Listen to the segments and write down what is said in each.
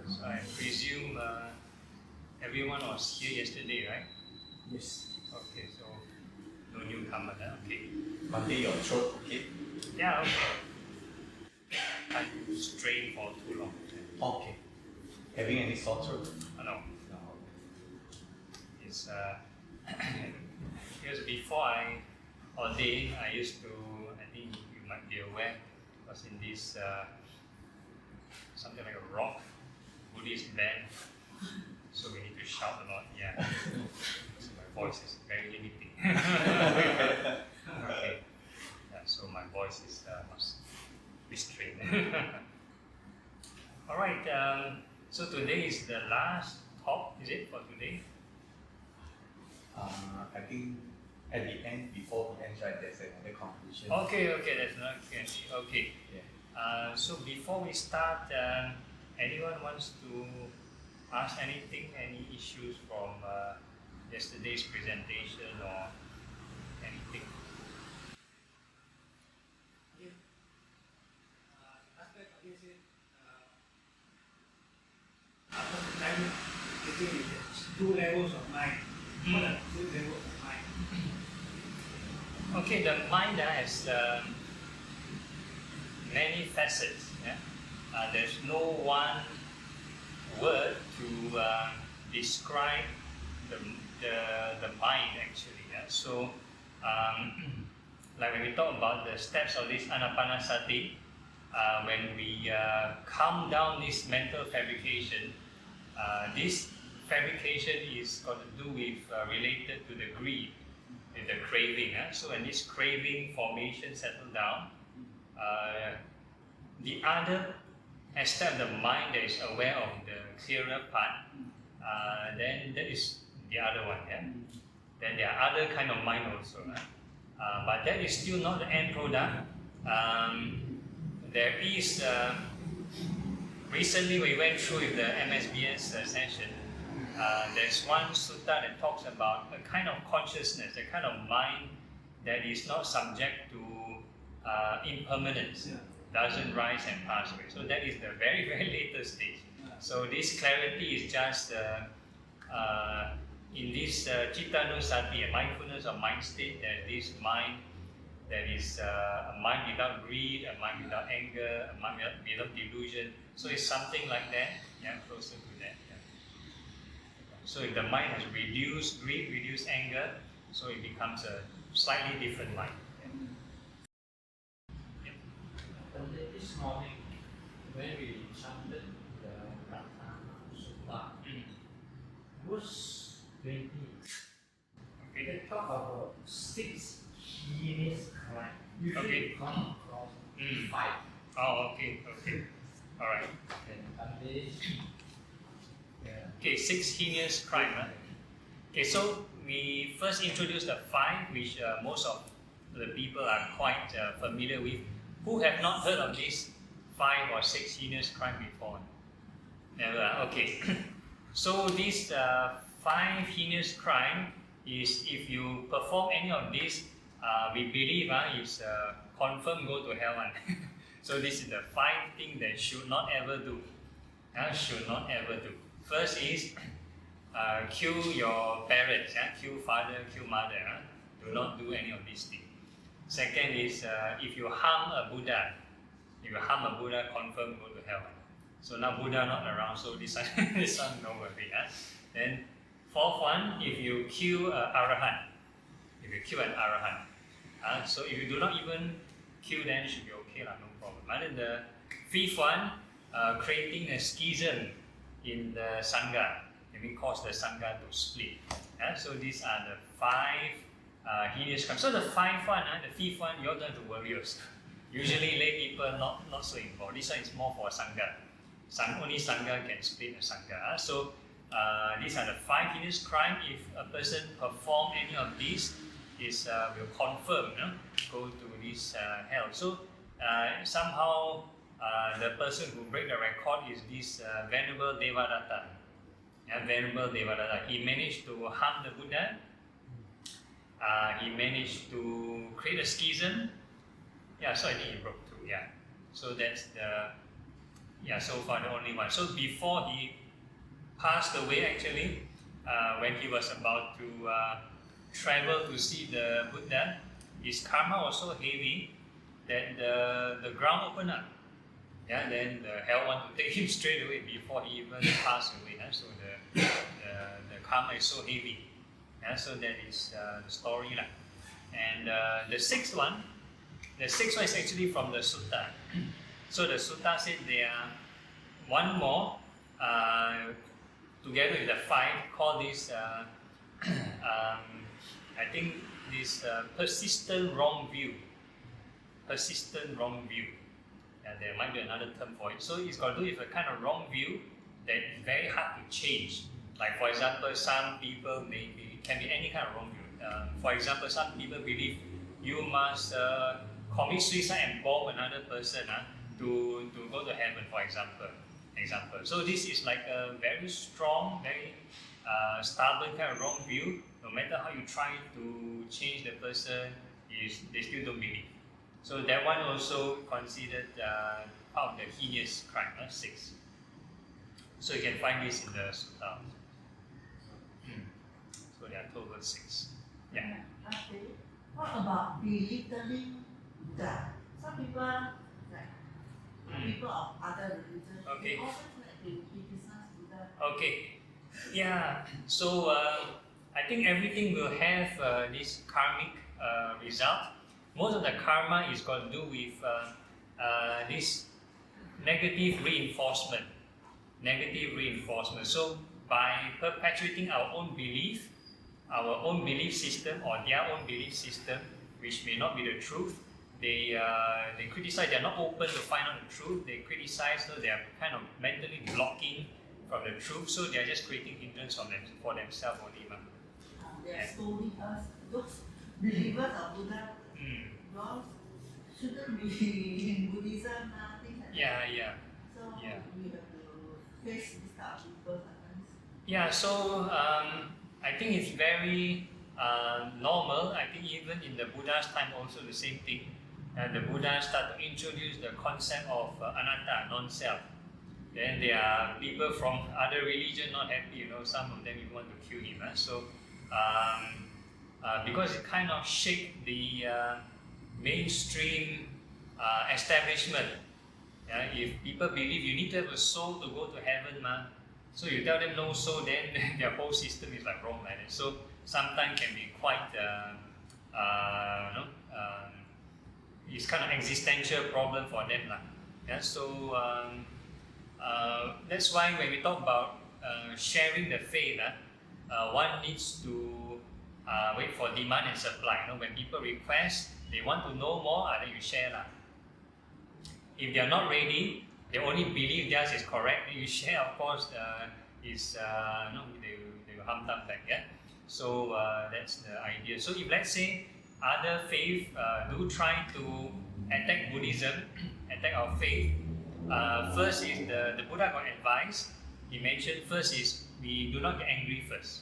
So I presume everyone was here yesterday, right? Yes. Okay, so no newcomer, okay. Monday your throat, okay? Yeah, okay. I strained for too long. Okay. Having any sore throat? No. No. It's because before I ordained, I used to, I think you might be aware, was in this something like a rock Buddhist band. So we need to shout a lot, yeah. So my voice is very limiting. Okay. Yeah, so my voice is must be strained. Alright, so today is the last talk, is it, for today? I think at the end, before the end, right, there's another conclusion. Okay, that's not okay. Yeah. So before we start, anyone wants to ask anything, any issues from yesterday's presentation or anything? Aspect of this is after the time, it's two levels of mind. What are two levels of mind? Okay, the mind has many facets. Yeah? There's no one word to describe the mind actually. Yeah? So, like when we talk about the steps of this anapanasati, when we calm down this mental fabrication, this fabrication is got to do with related to the greed, with the craving. So when this craving formation settles down, the other aspect of the mind that is aware of the clearer part, then that is the other one. Yeah? Then there are other kind of mind also. But that is still not the end product. There is, recently we went through with the MSBS session, there's one sutta that talks about a kind of consciousness, a kind of mind that is not subject to impermanence, doesn't rise and pass away. So that is the very, very latest stage. So this clarity is just in this Chittanusati, a mindfulness of mind state, that this mind that is a mind without greed, a mind without anger, a mind without delusion. So it's something like that, yeah, closer to that. Yeah. So if the mind has reduced greed, reduced anger, so it becomes a slightly different mind. Yeah. This morning, when we chanted the Pratana Sutta, it was 20. Okay. They talk about 6 heinous crimes. Usually Okay. we come across 5. Oh, okay. All right. And they, Okay, 6 heinous crime. Huh? Okay, so we first introduced the 5, which most of the people are quite familiar with. Who have not heard of these 5 or 6 heinous crime before? Never. Okay. So these 5 heinous crime is if you perform any of these, we believe is confirm go to hell one. So this is the 5 things that should not ever do. Should not ever do. First is kill your parents, kill father, kill mother. Do not do any of these things. Second is if you harm a Buddha, confirm go to hell. So now Buddha not around, so this one, no worry. Then fourth one, if you kill an Arahant, so if you do not even kill them, it should be okay, no problem. And then the fifth one, creating a schism in the Sangha, cause the Sangha to split. So these are the 5 heinous crimes. So the fifth one, you all don't have to worry yourself. Usually lay people not so involved. This one is more for Sangha. Only Sangha can split a Sangha. So these are the 5 heinous crimes. If a person perform any of these, will confirm go to this hell. So somehow the person who break the record is this Venerable Devadatta. He managed to harm the Buddha. He managed to create a schism. Yeah, so I think he broke through. Yeah, so that's the Yeah, so far the only one. So before he passed away, actually, when he was about to travel to see the Buddha, his karma was so heavy that the ground opened up. Yeah, then the hell want to take him straight away before he even passed away. So the karma is so heavy. Yeah, so that is the story. And the sixth one is actually from the sutta. So the sutta said there are one more together with the five, call this I think this persistent wrong view. Persistent wrong view. There might be another term for it. So it's got to do with a kind of wrong view that is very hard to change. Like for example, some people can be any kind of wrong view. For example, some people believe you must commit suicide and bomb another person to go to heaven, for example. So this is like a very strong, very stubborn kind of wrong view. No matter how you try to change the person, they still don't believe. So that one also considered part of the heinous crime, 6. So you can find this in the sutta. So there are total 6. Yeah. Okay. What about belittling Buddha? Some people, like people of other religions, Okay. they often like to criticize Buddha. Okay. Yeah. So I think everything will have this karmic result. Most of the karma is got to do with this negative reinforcement. So by perpetuating our own belief system or their own belief system, which may not be the truth, they criticize. They're not open to find out the truth. They criticize, so they are kind of mentally blocking from the truth. So they are just creating hindrance for themselves only. They are scolding us. Those believers of Buddha, well, shouldn't be in Buddhism, things like that. Yeah. So we have to face this kind of people sometimes. Yeah, so I think it's very normal. I think even in the Buddha's time also the same thing. The Buddha started to introduce the concept of anatta, non-self. Then there are people from other religion not happy, some of them even want to kill him. So because it kind of shaped the mainstream establishment. If people believe you need to have a soul to go to heaven, so you tell them no soul, then their whole system is like wrong. So sometimes can be quite, it's kind of existential problem for them. So that's why when we talk about sharing the faith, one needs to wait for demand and supply. When people request, they want to know more, then you share. If they are not ready, they only believe theirs is correct, then you share, of course, they will harm them back. So that's the idea. So if let's say other faith do try to attack Buddhism, attack our faith, first is the Buddha got advice. He mentioned first is we do not get angry first.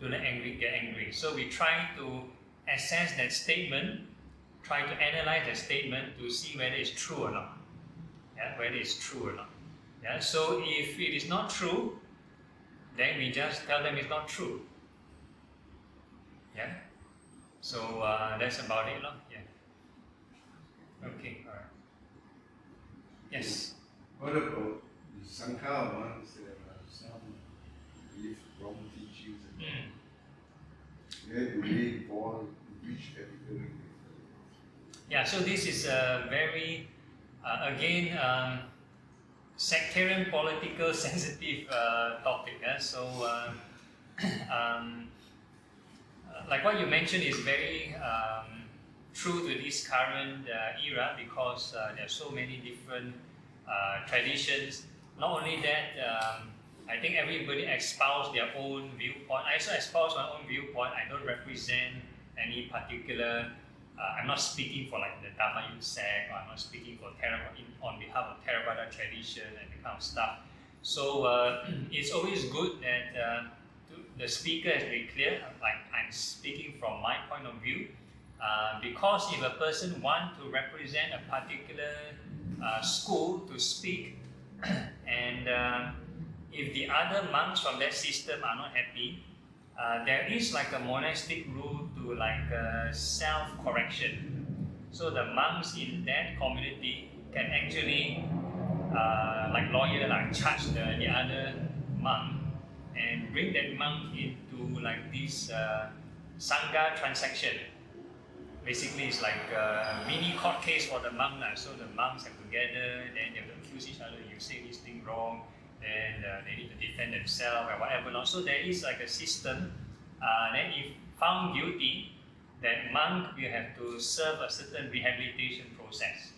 Do not get angry. So we try to assess that statement, try to analyze that statement to see whether it's true or not. Whether it's true or not. So if it is not true, then we just tell them it's not true. So that's about it. Okay, all right. Yes. What about the Sankhara ones that some give wrong teachings? Where do they fall, which category? Yeah, so this is a very, again, sectarian political sensitive topic. So, like what you mentioned is very true to this current era because there are so many different traditions. Not only that, I think everybody espouse their own viewpoint. I also espouse my own viewpoint. I don't represent any particular. I'm not speaking for like the Dhammayut sect, or I'm not speaking for on behalf of Theravada tradition and that kind of stuff. So it's always good that the speaker is very clear. Like I'm speaking from my point of view, because if a person wants to represent a particular school to speak, And if the other monks from that system are not happy, there is like a monastic rule to like self-correction. So the monks in that community can actually, like lawyer, like charge the other monk and bring that monk into like this sangha transaction. Basically, it's like a mini court case for the monk. So the monks have to gather, then they have to accuse each other. You say this thing wrong, then they need to defend themselves and whatever not. So there is like a system. Then if found guilty, that monk will have to serve a certain rehabilitation process.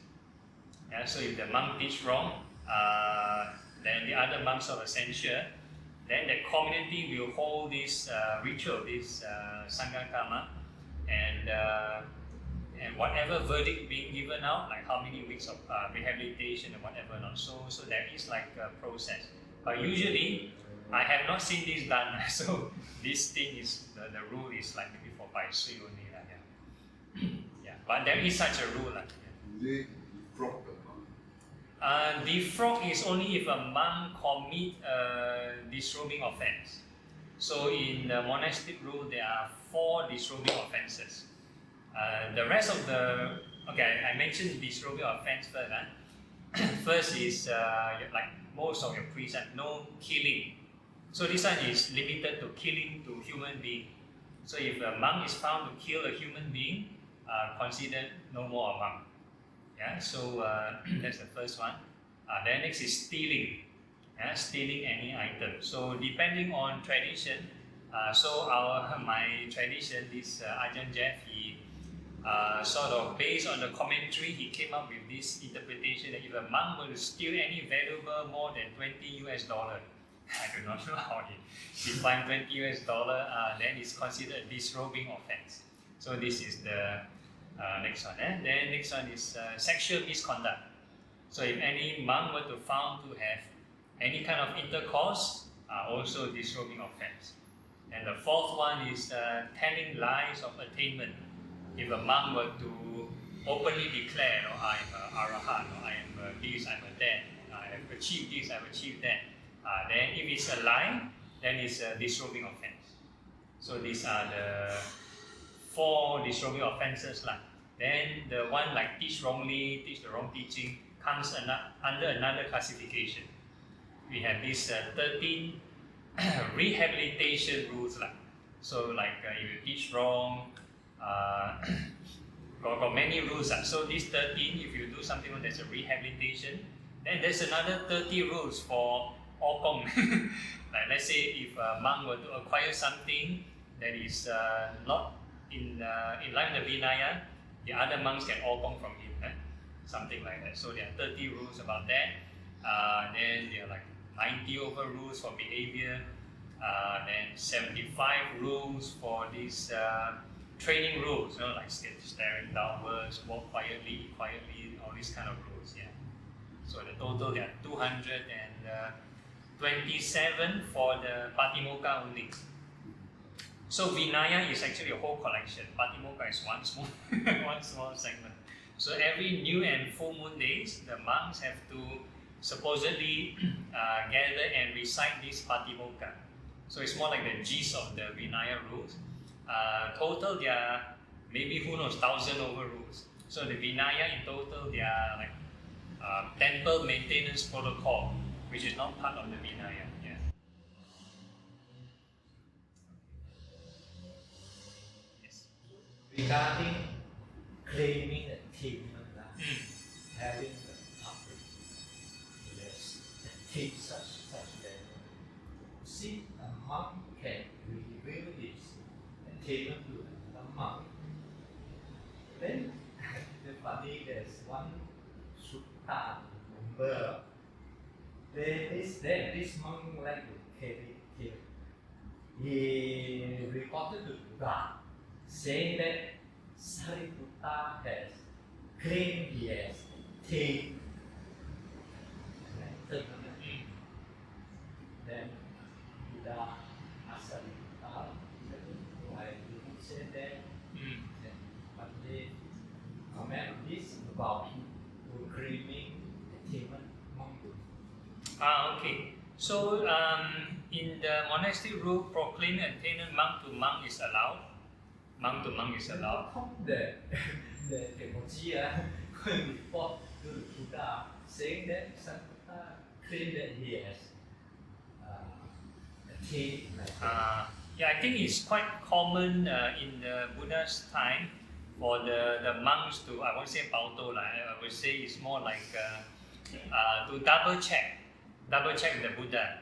Yeah, so if the monk did wrong, then the other monks of censure, then the community will hold this ritual, this sangha karma, and whatever verdict being given out, like how many weeks of rehabilitation and whatever not. So there is like a process. But usually, I have not seen this done. So this thing is the rule is like maybe for Bai Sui only. Yeah, but there is such a rule. They defraud the monk. Defraud is only if a monk commit a disrobing offense. So in the monastic rule, there are 4 disrobing offenses. The rest of the, okay, I mentioned disrobing offense first. First is like most of your priests have no killing. So this one is limited to killing to human being. So if a monk is found to kill a human being, considered no more a monk. Yeah, so that's the first one. Then next is stealing. Stealing any item. So depending on tradition, so my tradition, this Ajahn Jeff, he sort of based on the commentary, he came up with this interpretation that if a monk were to steal any valuable more than $20, I do not know how he defined $20, then it's considered a disrobing offense. So this is the next one. Then next one is sexual misconduct. So if any monk were to found to have any kind of intercourse, also disrobing offense. And the fourth one is telling lies of attainment. If a monk were to openly declare, I am an arahant, or I am this, I am that, I have achieved this, I have achieved that, then if it's a lie, then it's a disrobing offense. So these are the 4 disrobing offenses. Then the one like teach wrongly, teach the wrong teaching, comes under another classification. We have these 13 rehabilitation rules. So like if you teach wrong, got many rules. So these 13, if you do something wrong, there's a rehabilitation. Then there's another 30 rules for Okong. Like let's say if a monk were to acquire something that is not in line with the Vinaya, the other monks can Okong from him. Something like that. So there are 30 rules about that. Then there are like 90 over rules for behavior. Then 75 rules for these training rules, like staring downwards, walk quietly, eat quietly, all these kind of rules. Yeah. So the total there are 227 for the Patimokkha only. So Vinaya is actually a whole collection. Patimokkha is one small one small segment. So every new and full moon days, the monks have to supposedly gather and recite this Patimokkha. So it's more like the gist of the Vinaya rules. Total, there are maybe, who knows, 1,000 over rules. So the Vinaya in total, there are like temple maintenance protocol, which is not part of the Vinaya. Yeah. Yes. Regarding claiming attainment, having the public, yes, attain such level. See, a monk can reveal his attainment to a monk. Then, the funny, there's one sutta member. This monk like to carry tail. He reported to Buddha, saying that Sariputta has claimed he has taken. Then Buddha asked Sariputta, why did you say that? But they comment this about claiming attainment monk. Okay. So in the monastic rule, proclaim and attendant monk to monk is allowed. Monk to monk is allowed. The Mojiya going report to the Buddha saying that Sariputta claimed that he has attained enlightenment. Yeah, I think it's quite common in the Buddha's time for the monks to, I won't say pauto, I would say it's more like to double check the Buddha.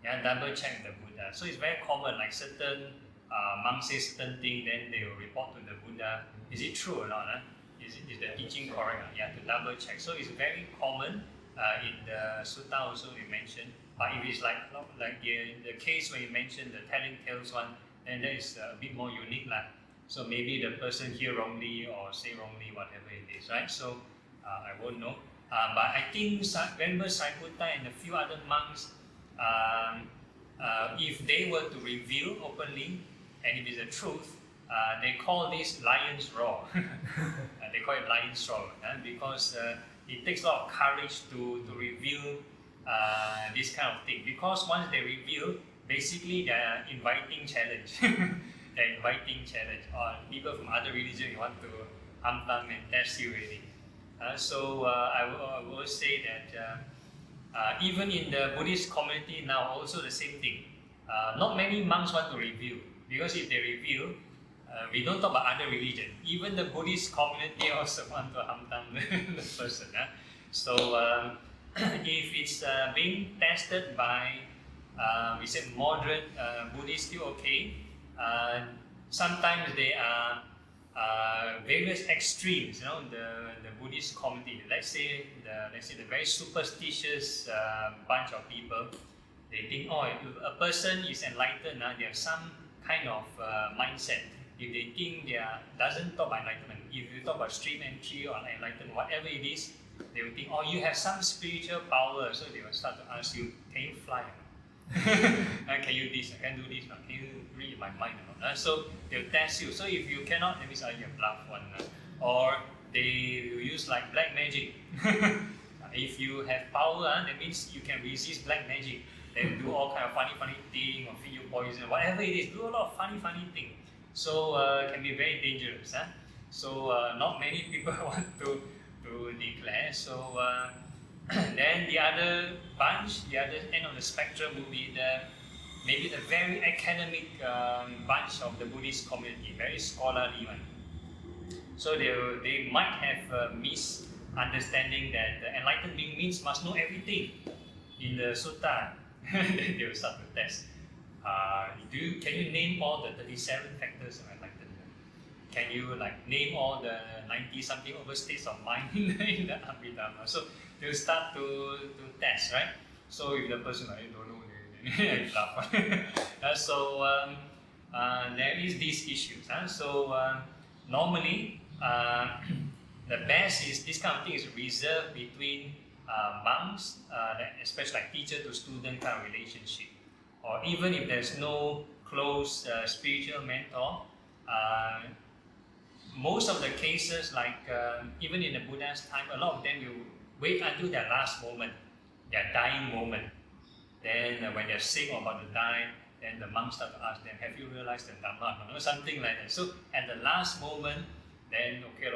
Yeah, double check the Buddha. So it's very common, like certain monks say certain thing, then they will report to the Buddha. Is it true or not? Is the teaching correct? Yeah, to double check. So it's very common in the sutta also you mentioned. But if it's like the case where you mentioned the telling tales one, then that is a bit more unique lah. So maybe the person hear wrongly or say wrongly, whatever it is, right? So I won't know. But I think remember Sariputta and a few other monks, if they were to reveal openly, and if it's the truth, they call this lion's roar. They call it lion's roar because it takes a lot of courage to reveal this kind of thing. Because once they reveal, basically they are inviting challenge. They're inviting challenge. Or people from other religions want to hamtam and test you really. So I will say that even in the Buddhist community now, also the same thing. Not many monks want to reveal, because if they reveal, we don't talk about other religion. Even the Buddhist community also want to hamtam the person. So if it's being tested by, we say moderate Buddhists, still okay. Sometimes there are various extremes, the Buddhist community. Let's say the very superstitious bunch of people. They think, oh, if a person is enlightened, they have some kind of mindset. If they think they doesn't talk about enlightenment, if you talk about stream entry or enlightenment, whatever it is, they will think, oh, you have some spiritual power, so they will start to ask you, can you fly? Can you this? Can you do this? Can you read my mind? So they'll test you. So if you cannot, that means you have bluff one. Or they will use like black magic. If you have power, that means you can resist black magic. They do all kind of funny thing, or feed you poison, whatever it is. Do a lot of funny thing. So it can be very dangerous. So not many people want to declare. So then the other bunch, the other end of the spectrum would be maybe the very academic bunch of the Buddhist community, very scholarly one. So they might have a misunderstanding that the enlightened being means must know everything in the sutta. Then they will start to test. Can you name all the 37 factors of enlightenment? Can you name all the 90-something over states of mind in the Abhidhamma? So they'll start to test, right? So if the person I don't know, they laugh. So there is these issues. So normally the best is this kind of thing is reserved between monks, especially like teacher to student kind of relationship. Or even if there's no close spiritual mentor, most of the cases, even in the Buddha's time, a lot of them will wait until their last moment, their dying moment. Then when they're sick or about to die, then the monks start to ask them, have you realized the Dhamma? Or something like that. So at the last moment, then okay,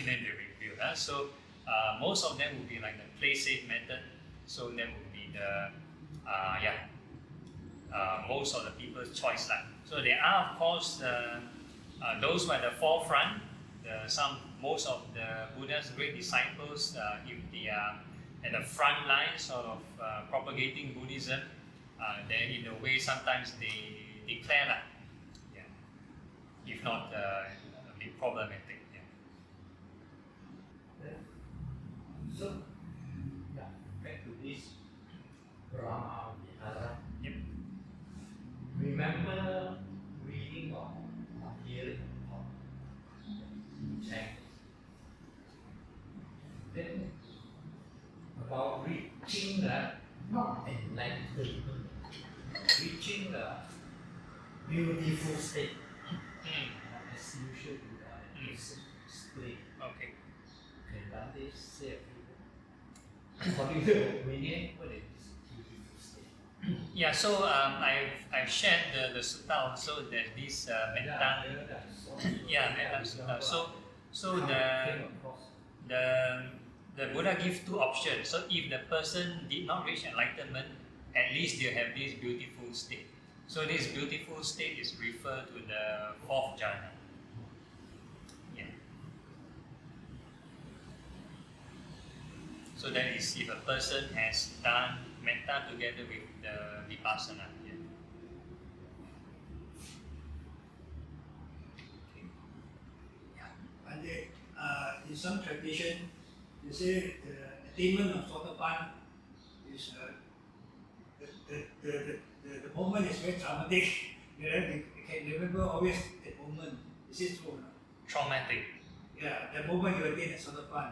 then they reveal. So most of them will be like the play safe method. So that would be the most of the people's choice. So there are, of course, those who are at the forefront, most of the Buddha's great disciples, if they are at the front line sort of propagating Buddhism, then in a way sometimes they declare if not a bit problematic. So, back to this Brahma Vihara. Yep. Remember reading or hearing or chanting. Then about reaching the enlightenment, reaching the beautiful state, as usual to explain. Okay. Can Dante say a few words? According to the opinion, what is Yeah, so I've shared the sutta also. There's this metta. Yeah, metta sutta. So the Buddha gives two options. So if the person did not reach enlightenment, at least they have this beautiful state. So this beautiful state is referred to the fourth jhana. Yeah. So that is if a person has done metta together with the vipassana. Yeah. And in some tradition, they say the attainment of Sotapan is the moment is very traumatic. They can remember always that moment. Is it true? No? Traumatic. Yeah, the moment you attain at Sotapan.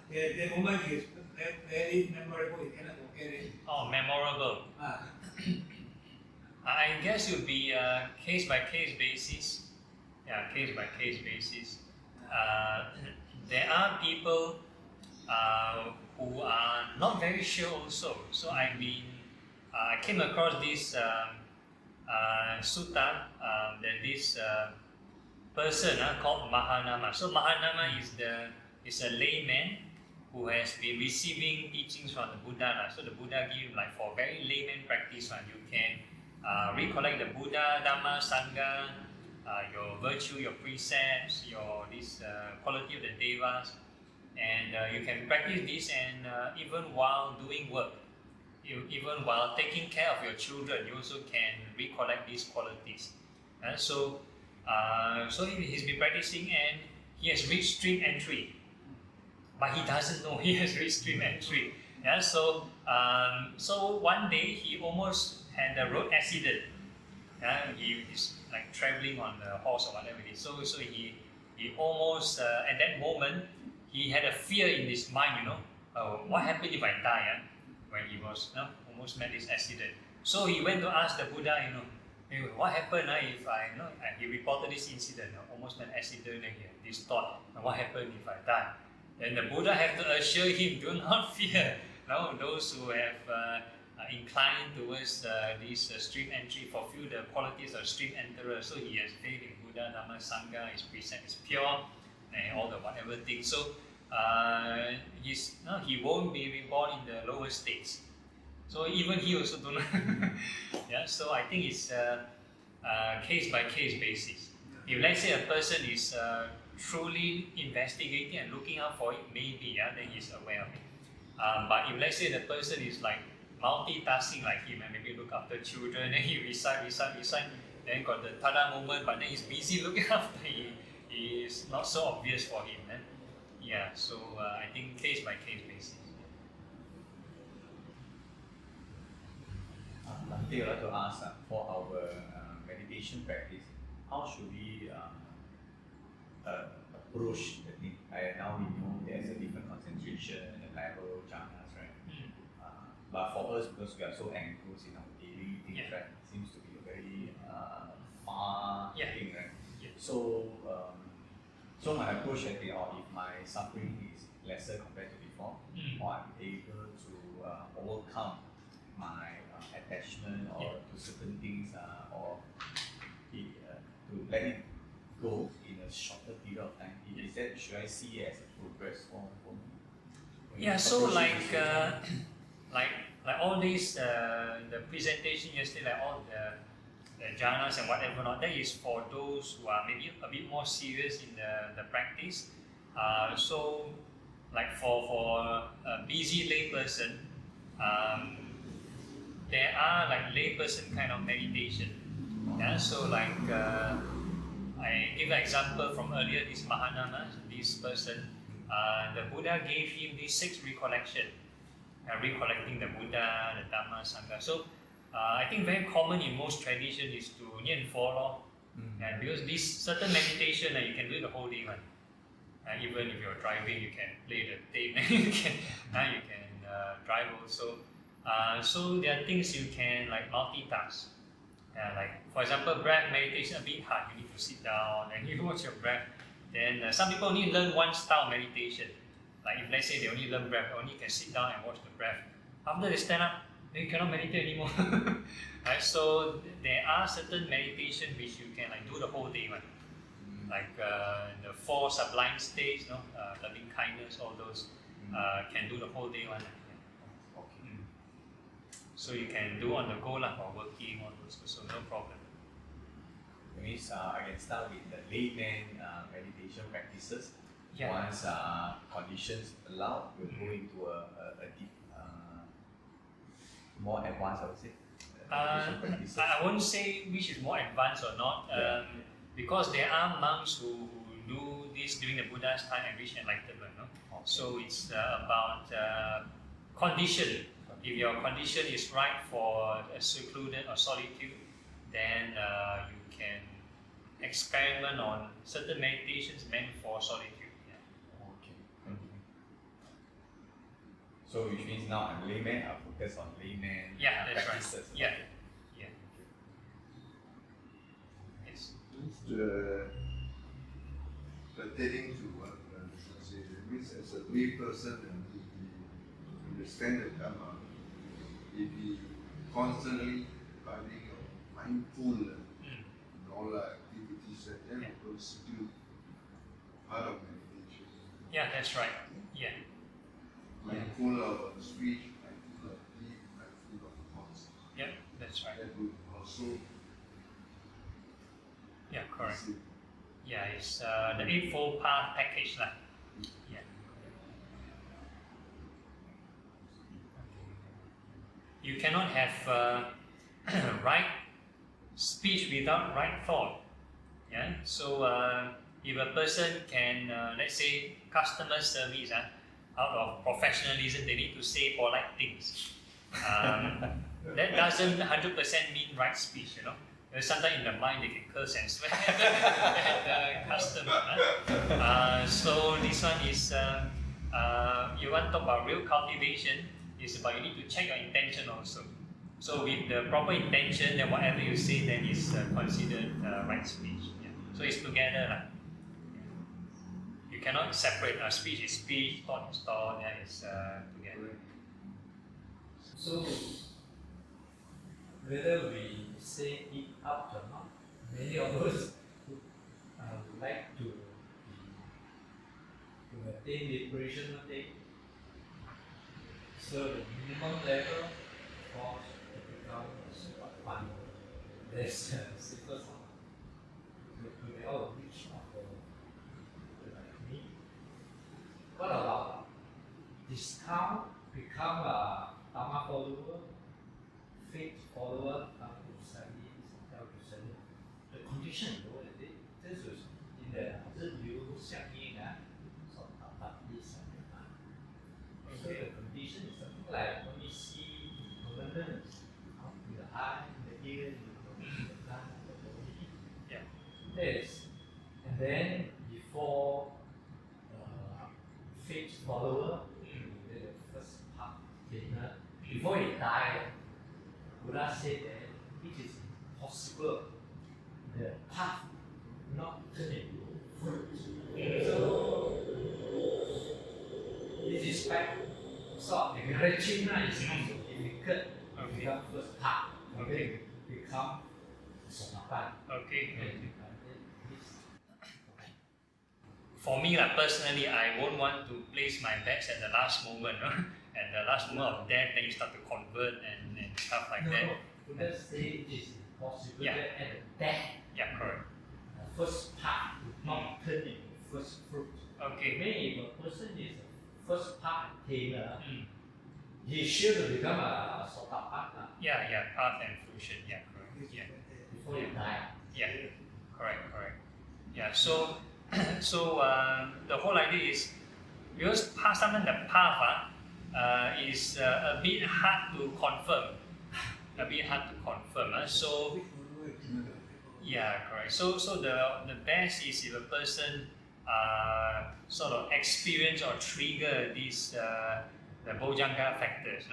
The moment is very memorable, you cannot forget it. Oh, memorable. I guess it would be case by case basis. Yeah, case by case basis. There are people who are not very sure also. So I came across this sutta that this person called Mahanama. So Mahanama is a layman who has been receiving teachings from the Buddha. So the Buddha gives for very layman practice you can recollect the Buddha, Dhamma, Sangha, your virtue, your precepts, your this quality of the devas, and you can practice this and even while doing work, even while taking care of your children, you also can recollect these qualities. So he's been practicing and he has reached stream entry, but he doesn't know he has reached stream entry. Yeah, so one day he almost had a road accident. He is like traveling on the horse or whatever it is. So he almost at that moment he had a fear in his mind. What happened if I die? When he was almost met this accident. So he went to ask the Buddha. What happened if I? He reported this incident. Almost met accident. And he had this thought. What happened if I die? Then the Buddha had to assure him, do not fear. Those who have inclined towards this stream entry fulfill the qualities of stream enterer. So he has faith in Buddha, Dhamma, Sangha, his precept is pure, and all the whatever things. So he won't be reborn in the lower states. So even he also don't know. Yeah, so I think it's case by case basis. If let's say a person is truly investigating and looking out for it, maybe then he's aware of it. But if let's say the person is like multitasking like him and maybe look after children, then he recite, then got the tada moment, but then he's busy looking after it is not so obvious for him. Yeah, so I think case by case basis. One thing I'd like to ask for our meditation practice, how should we approach the thing? Now we know there's a different concentration and the level jhanas, right? But for us, because we are so engrossed in our daily things, right, it seems to be a very far thing, right? Yeah. So my approach has been, if my suffering is lesser compared to before, or I'm able to overcome my attachment or to certain things, or to let it go in a shorter period of time. Is that, should I see it as a progress for me? Yeah, so like all these the presentation yesterday, like all the jhanas and whatever not, that is for those who are maybe a bit more serious in the practice. So like for a busy layperson, there are like layperson kind of meditation. Yeah, so like I give an example from earlier, this Mahanama, this person, the Buddha gave him these 6 recollection, recollecting the Buddha, the Dhamma, Sangha. So I think very common in most traditions is to nian fo lor. And because this certain meditation you can do the whole day one. Even if you're driving, you can play the tape. you can drive also. So there are things you can like multitask. Like for example, breath meditation a bit hard. You need to sit down and you watch your breath. Then some people only learn one style meditation. Like if let's say they only learn breath, only can sit down and watch the breath. After they stand up, then you cannot meditate anymore. Right? So there are certain meditation which you can like do the whole day, right? Like the 4 sublime states, loving kindness, all those can do the whole day one. Okay. So you can do on the go while working, all those, so no problem. That means I can start with the layman meditation practices. Yeah. Once conditions allow, we'll go into a deep, more advanced, I would say. Meditation practices. I won't say which is more advanced or not, because there are monks who do this during the Buddha's time and reach enlightenment. No? Okay. So it's about condition. If your condition is right for a secluded or solitude, then you can experiment on certain meditations meant for solitude. Okay. So which means now I'm layman, I focus on layman That's practices. right. Yeah. Yes. Pertaining to what Mr. said, it means as a lay person and if he understand the Dharma, if he constantly guiding or mindful in all activities, then it constitute part of meditation. Yeah, that's right. Yeah. Mindful of speech, mindful of deed, mindful of thoughts. Yeah, that's right. That would also Yeah, correct. see. Yeah, it's the Eightfold Path package. Yeah. You cannot have right speech without right thought. Yeah. So if a person can, let's say, customer service, out of professionalism, they need to say polite things. That doesn't 100% mean right speech, Sometimes in the mind they can curse and swear at the customer. So this one is, you want to talk about real cultivation, it's about you need to check your intention also. So with the proper intention, then whatever you say then is considered right speech. Yeah. So it's together. You cannot separate. Speech is speech, thought is thought, it's together. So, whether we say it out or not, many of us would like to attain liberation one day. So, the minimum level, of course, to become super fun. That's the simplest one. To be all reach of the me. What about discount, become a Dharma follower, faith follower, the condition, this is in the review, so the condition is something like when you see abundance in the eye, in the ear, in the tongue, in the body. Yeah. This. And then before faith follower, the first part, before he died, Buddha said that it is impossible the path not turn into fruit. So this is quite sort of encouraging, it's not so difficult to become first path. Okay. Become sotapan. Okay. For me, personally, I won't want to place my bets at the last moment. At the last moment of death, then you start to convert and stuff like that. Buddha said it is impossible Yeah. that at the death, Yeah, correct. the first part would not turn into first fruit. Okay. Maybe if a person is a first part attainer, he should become a sotapan Yeah, path and fruition. Yeah, correct. Yeah. before he die. Yeah, correct. Yeah, so the whole idea is because sometimes the path is a bit hard to confirm. So yeah, correct. So the best is if a person sort of experience or trigger these the bojjhanga factors.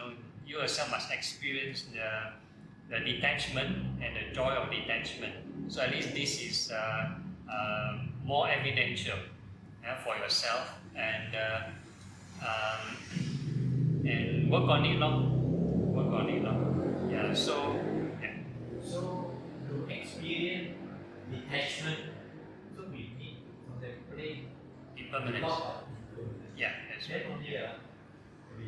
You yourself must experience the detachment and the joy of detachment. So at least this is more evidential for yourself, and work on it. on it. Yeah, so, yeah. So to experience detachment, so we need to contemplate a Impermanence. lot of impermanence. Yeah, that's Then right. only we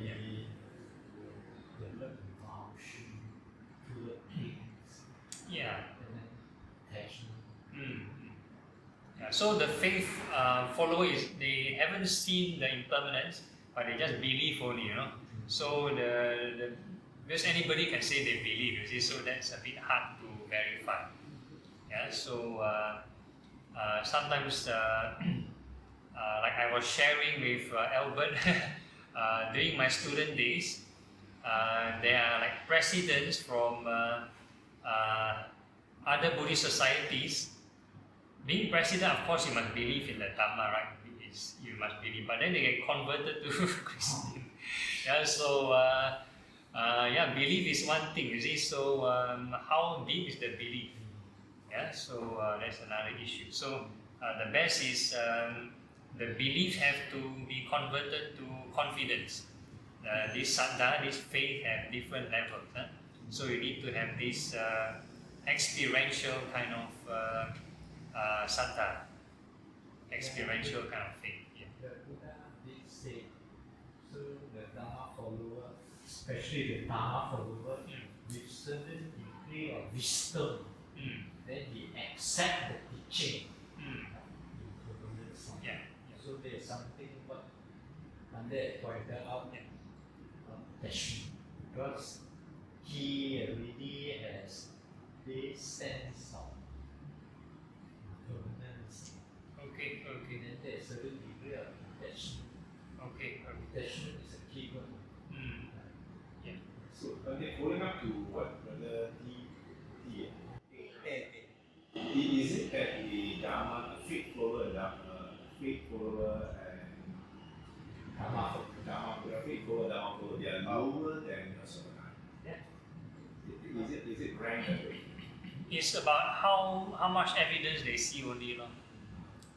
develop devotion toward things Yeah. and then attachment. Yeah, so the faith followers, they haven't seen the impermanence, but they just believe only, So because anybody can say they believe, you see, so that's a bit hard to verify. Yeah, so sometimes, like I was sharing with Albert during my student days, there are like presidents from other Buddhist societies. Being president, of course, you must believe in the Dhamma, right? You must believe, but then they get converted to Christian. Yeah, so belief is one thing, you see. So how deep is the belief? Yeah, so that's another issue. So the best is the belief have to be converted to confidence. This saddha, this faith have different levels. So you need to have this experiential kind of saddha, experiential kind of faith. Yeah. The Buddha did say, so the Dharma follower, especially the Dharma follower, with certain degree of wisdom, then he accept the teaching. Yeah. So there's something what Nanda pointed out, attachment, because he already has this sense of permanence. Okay. Then there's a certain degree of attachment. Okay. Attachment is a key word. Yeah. So, following up to what Brother T is it that the Dharma, a faith follower and Dharma follower, faith follower, Dharma follower, they are lower than Asana? Yeah. Is it ranked that way? It's about how much evidence they see only.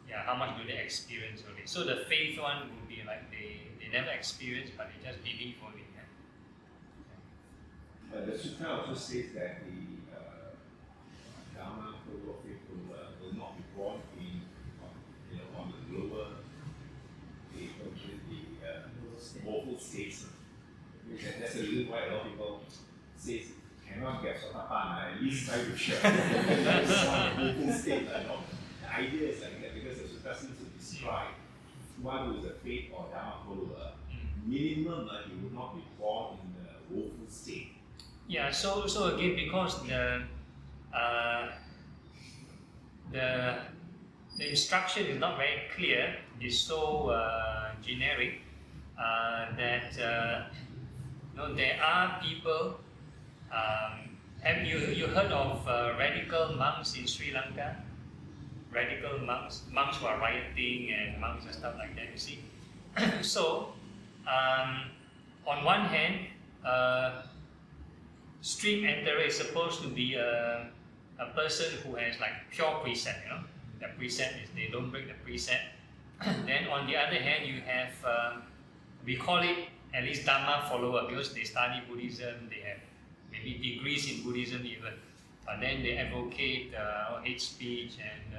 Yeah, how much do they experience only. So the faith one would be like they never experience, but they just believe only. The Sutta also says that the Dharma follower, faith follower will not be born on the lower, the woeful states. That's the reason why a lot of people say cannot get sotapanna, at least try to share some woeful state. The idea is like that because the Sutta seems to describe one who is a faith or Dharma follower, minimum he will not be born in the woeful state. Yeah, so again, because the instruction is not very clear, it's so generic that there are people. Have you heard of radical monks in Sri Lanka? Radical monks who are rioting and monks and stuff like that. You see, so on one hand, stream enterer is supposed to be a person who has like pure precept. The precept is they don't break the precept. Then on the other hand, you have we call it at least Dhamma follower because they study Buddhism. They have maybe degrees in Buddhism even, but then they advocate hate speech and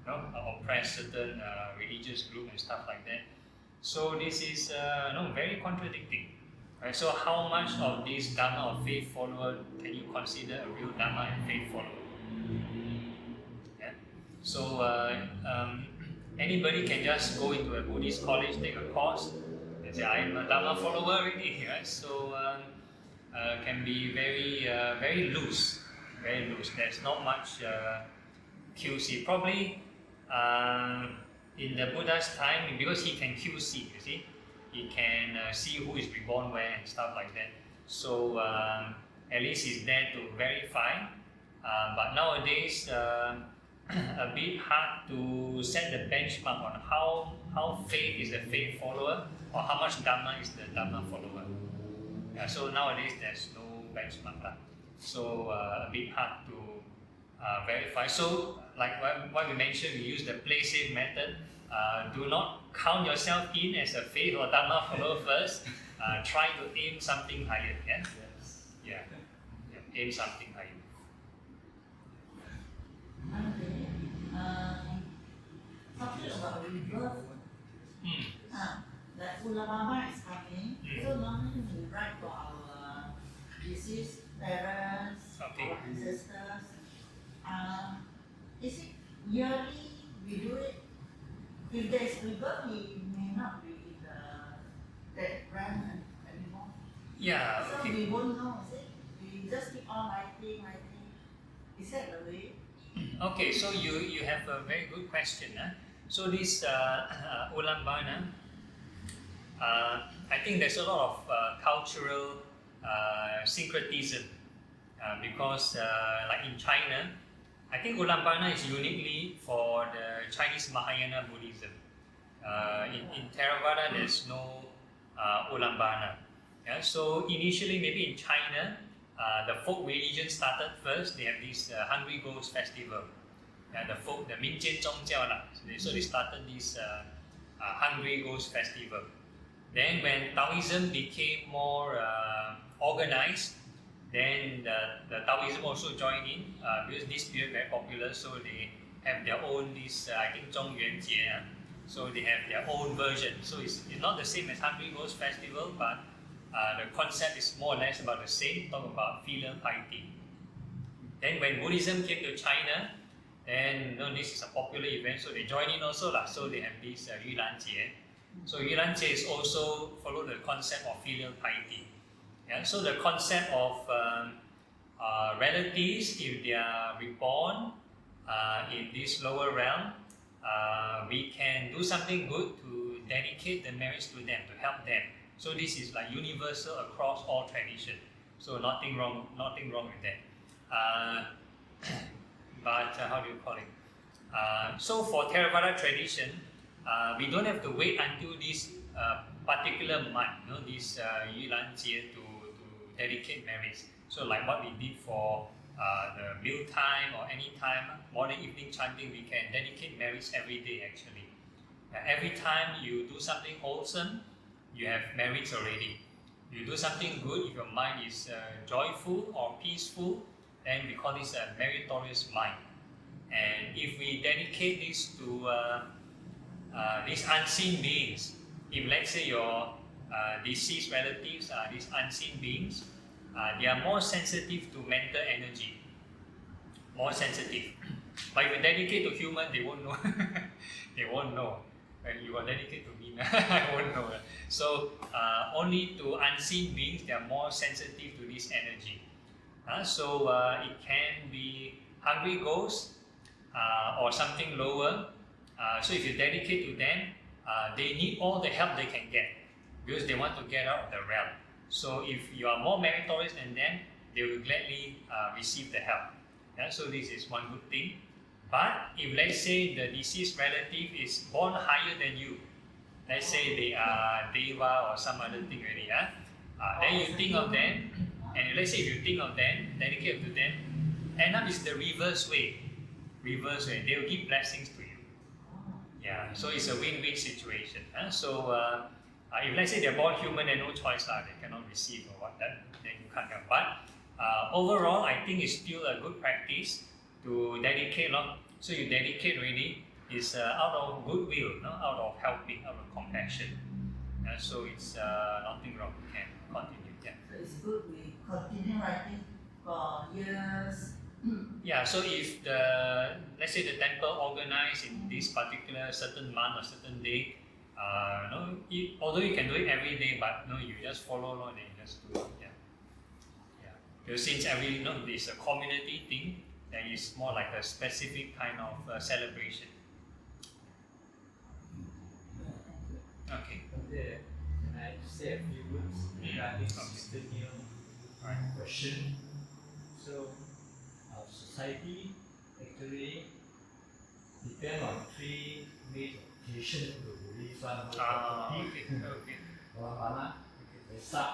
oppress certain religious group and stuff like that. So this is very contradicting. Right? So how much of this Dhamma or faith follower can you consider a real Dhamma and faith follower? Yeah? So anybody can just go into a Buddhist college, take a course, and say I'm a Dhamma follower already. Right? So can be very loose, very loose. There's not much QC. Probably in the Buddha's time, because he can QC, you see, he can see who is reborn where and stuff like that. So at least he's there to verify. But nowadays, a bit hard to set the benchmark on how faith is the faith follower or how much Dhamma is the Dhamma follower. So nowadays there's no benchmark. So a bit hard to verify. So like what we mentioned, we use the play safe method. Do not count yourself in as a faith or Dhamma follower first. Try to aim something higher. Yeah? Yeah. Aim something higher. Okay. Talking about rebirth. That Ulamama is coming. So normally we write for our deceased parents, Okay. our ancestors. Is it yearly we do it? If there is rebirth, we may not be in that realm anymore. Yeah. So Okay. we won't know, is it? We just keep on writing. Is that the way? Okay, so you have a very good question. So this Ulambana, I think there's a lot of cultural syncretism because like in China, I think Ulambana is uniquely for the Chinese Mahayana Buddhism. In Theravada, there's no Ulambana. Yeah? So initially, maybe in China, the folk religion started first. They have this Hungry Ghost Festival. The Minjian Zhongjiao lah. So they started this Hungry Ghost Festival. Then when Taoism became more organized, then the Taoism also joined in because this period very popular. So they have their own this I think Zhongyuanjie. So they have their own version. So it's not the same as Hungry Ghost Festival, but the concept is more or less about the same. Talk about filial piety. Then when Buddhism came to China, then this is a popular event, so they join in also lah. So they have this Yulanjie. So Yulanjie is also follow the concept of filial piety. Yeah. So the concept of relatives, if they are reborn in this lower realm, we can do something good to dedicate the marriage to them, to help them. So this is like universal across all tradition. So nothing wrong with that. But how do you call it? So for Theravada tradition, we don't have to wait until this particular month, this Yulanjie to dedicate marriage. So like what we did for the meal time or any time, morning, evening chanting, we can dedicate marriage every day actually. Every time you do something wholesome, you have marriage already. You do something good, if your mind is joyful or peaceful, then we call this a meritorious mind. And if we dedicate this to these unseen beings, if let's say your deceased relatives are these unseen beings, they are more sensitive to mental energy, more sensitive. But if you dedicate to human, they won't know. They won't know. When you are dedicated to me, I won't know. So only to unseen beings, they are more sensitive to this energy. So it can be hungry ghosts or something lower. So if you dedicate to them, they need all the help they can get because they want to get out of the realm. So if you are more meritorious than them, they will gladly receive the help. So this is one good thing. But if let's say the deceased relative is born higher than you, let's say they are Deva or some other thing already, then you think of them, and let's say if you think of them, dedicate to them, end up is the reverse way. They will give blessings to you. Yeah, so it's a win-win situation. So if let's say they're born human, then no choice, they cannot receive or what, then you can't help. But overall, I think it's still a good practice to dedicate. So you dedicate really is out of goodwill, out of helping, out of compassion. So it's nothing wrong. We can continue. Yeah. So it's good we continue writing for years. Yeah, so if let's say the temple organized in this particular certain month or certain day, although you can do it every day, but you just follow, and you just do it. Yeah. Because since it's a community thing, then it's more like a specific kind of celebration. Okay. Can I say a few words regarding Sister Neil's question? So, our society actually depends on three main occasions to release one Okay. Ramadan, Vesak,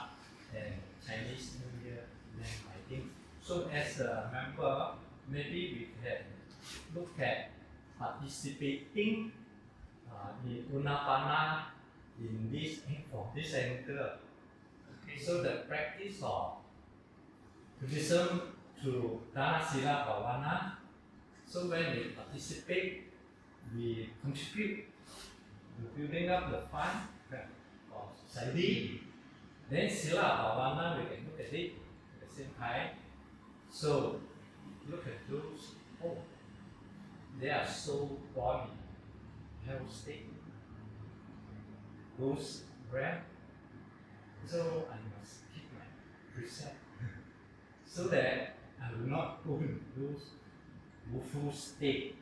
and Chinese New Year, I think. So, as a member, maybe we can look at participating in Unapana from this angle. Okay. So the practice of Buddhism to Dana Sila Bhavana. So when we participate, we contribute to building up the fund of society. Then Sila Bhavana, we can look at it at the same time. So look at those, oh, they are so body, health state. Those breath. So I must keep my precept so that I will not go into those woeful state.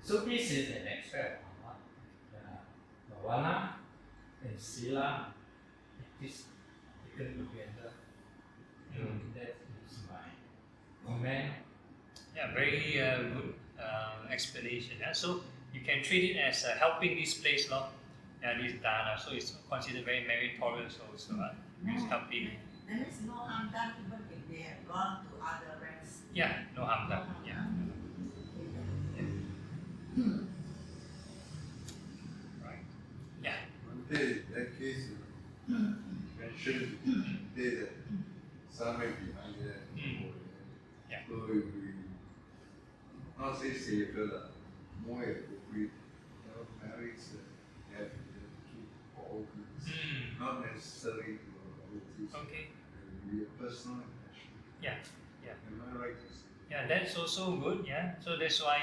So this is an aspect of Bhavana and Sila. It is taken together. That is my comment. Yeah, very good explanation. So you can treat it as helping this place, Lord. This dana, so it's considered very meritorious also. It's helping. That means no harm done even if they have gone to other ranks. Yeah, no harm done. Yeah. Right. Yeah. One day, that case, mentioned today that somewhere behind there. Yeah. So if we not say safer, more appropriate, marriage have to keep all goods, not necessarily to relatives. Okay. Be a personal impression. Yeah. Yeah. Am I right to say? Yeah, that's also good. Yeah. So that's why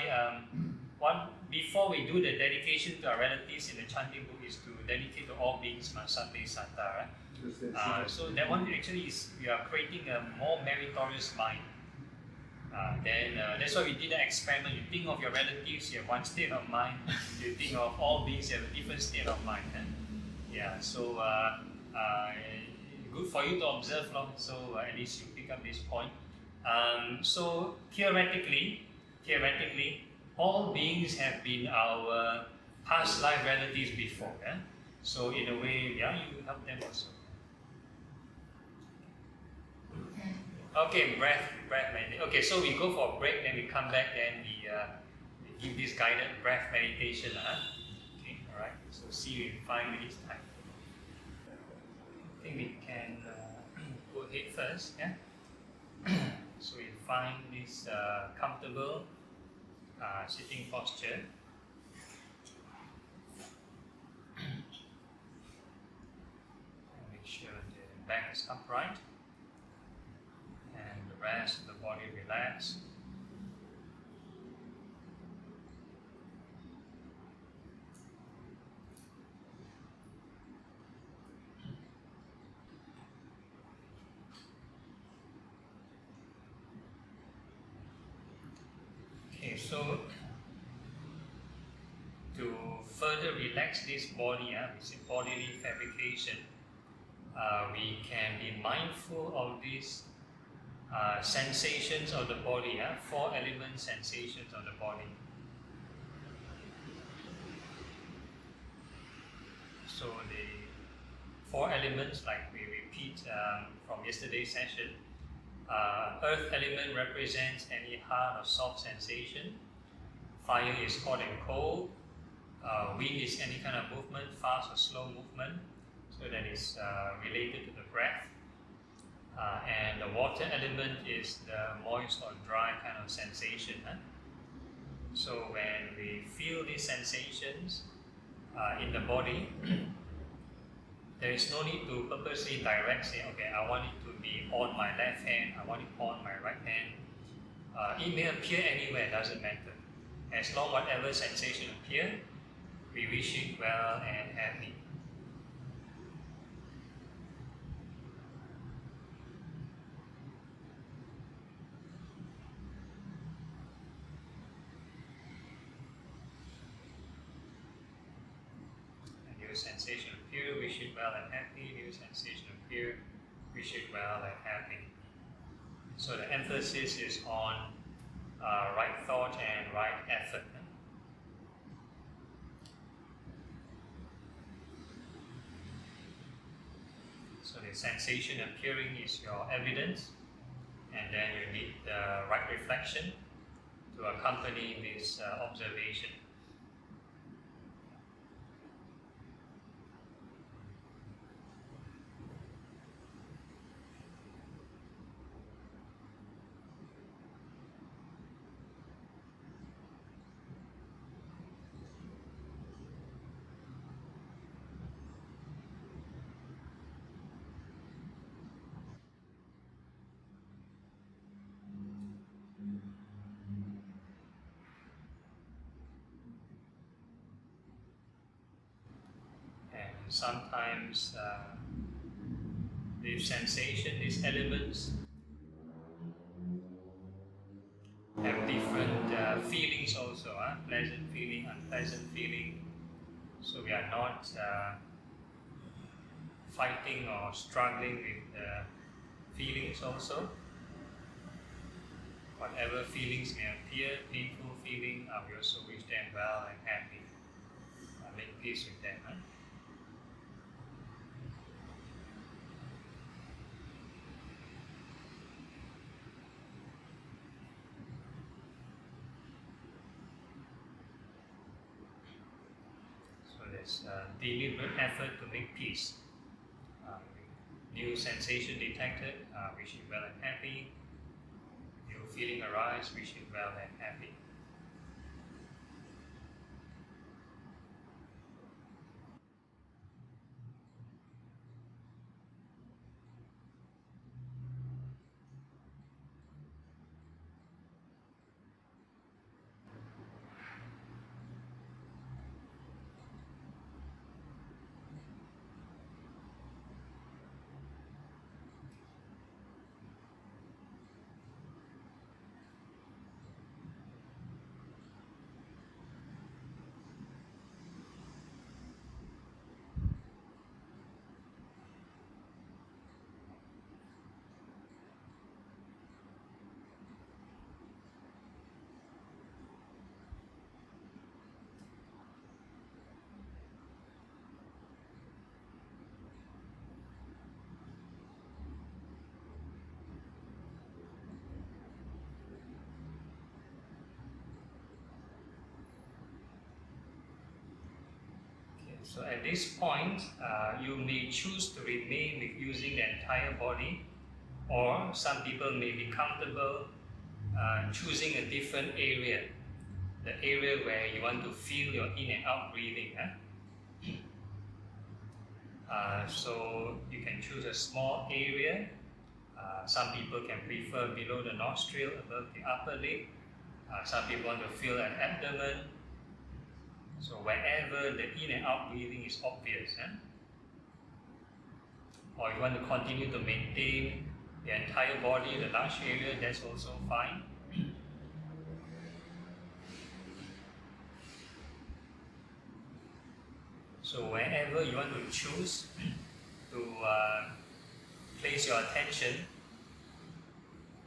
before we do the dedication to our relatives in the chanting book is to dedicate to all beings, Masate Sata. Right? So that one actually is we are creating a more meritorious mind. Then that's why we did the experiment. You think of your relatives, you have one state of mind. You think of all beings, you have a different state of mind. Yeah, so good for you to observe, so at least you pick up this point. So theoretically, all beings have been our past life relatives before. So in a way, yeah, you help them also. Okay, breath meditation. Okay, so we go for a break, then we come back, then we give this guided breath meditation. Okay, all right. So see you in 5 minutes time. I think we can go ahead first. Yeah. So we find this comfortable sitting posture. Make sure the back is upright. And the rest of the body relaxed. Okay, so to further relax this body, which is bodily fabrication, we can be mindful of these sensations of the body, 4 element sensations of the body. So the 4 elements, like we repeat from yesterday's session, earth element represents any hard or soft sensation. Fire is hot and cold. Wind is any kind of movement, fast or slow movement. So that is related to the breath. And the water element is the moist or dry kind of sensation. So when we feel these sensations in the body, there is no need to purposely direct, say, okay, I want it to be on my left hand, I want it on my right hand. It may appear anywhere, doesn't matter. As long whatever sensation appear, we wish it well and happy. Sensation appear, wish it well and happy. New sensation appear, wish it well and happy. So the emphasis is on right thought and right effort. So the sensation appearing is your evidence, and then you need the right reflection to accompany this observation. sometimes these sensation, these elements have different feelings also, pleasant feeling, unpleasant feeling. So we are not fighting or struggling with the feelings also. Whatever feelings may appear, painful feeling, we also wish them well and happy. Make peace with them. So there's a deliberate effort to make peace. New sensation detected, wishing well and happy. New feeling arise, wishing well and happy. So at this point, you may choose to remain with using the entire body, or some people may be comfortable choosing a different area, the area where you want to feel your in and out breathing. So you can choose a small area. Some people can prefer below the nostril, above the upper lip. Some people want to feel an abdomen. So wherever the in and out breathing is obvious, or you want to continue to maintain the entire body, the large area, that's also fine. So wherever you want to choose to place your attention,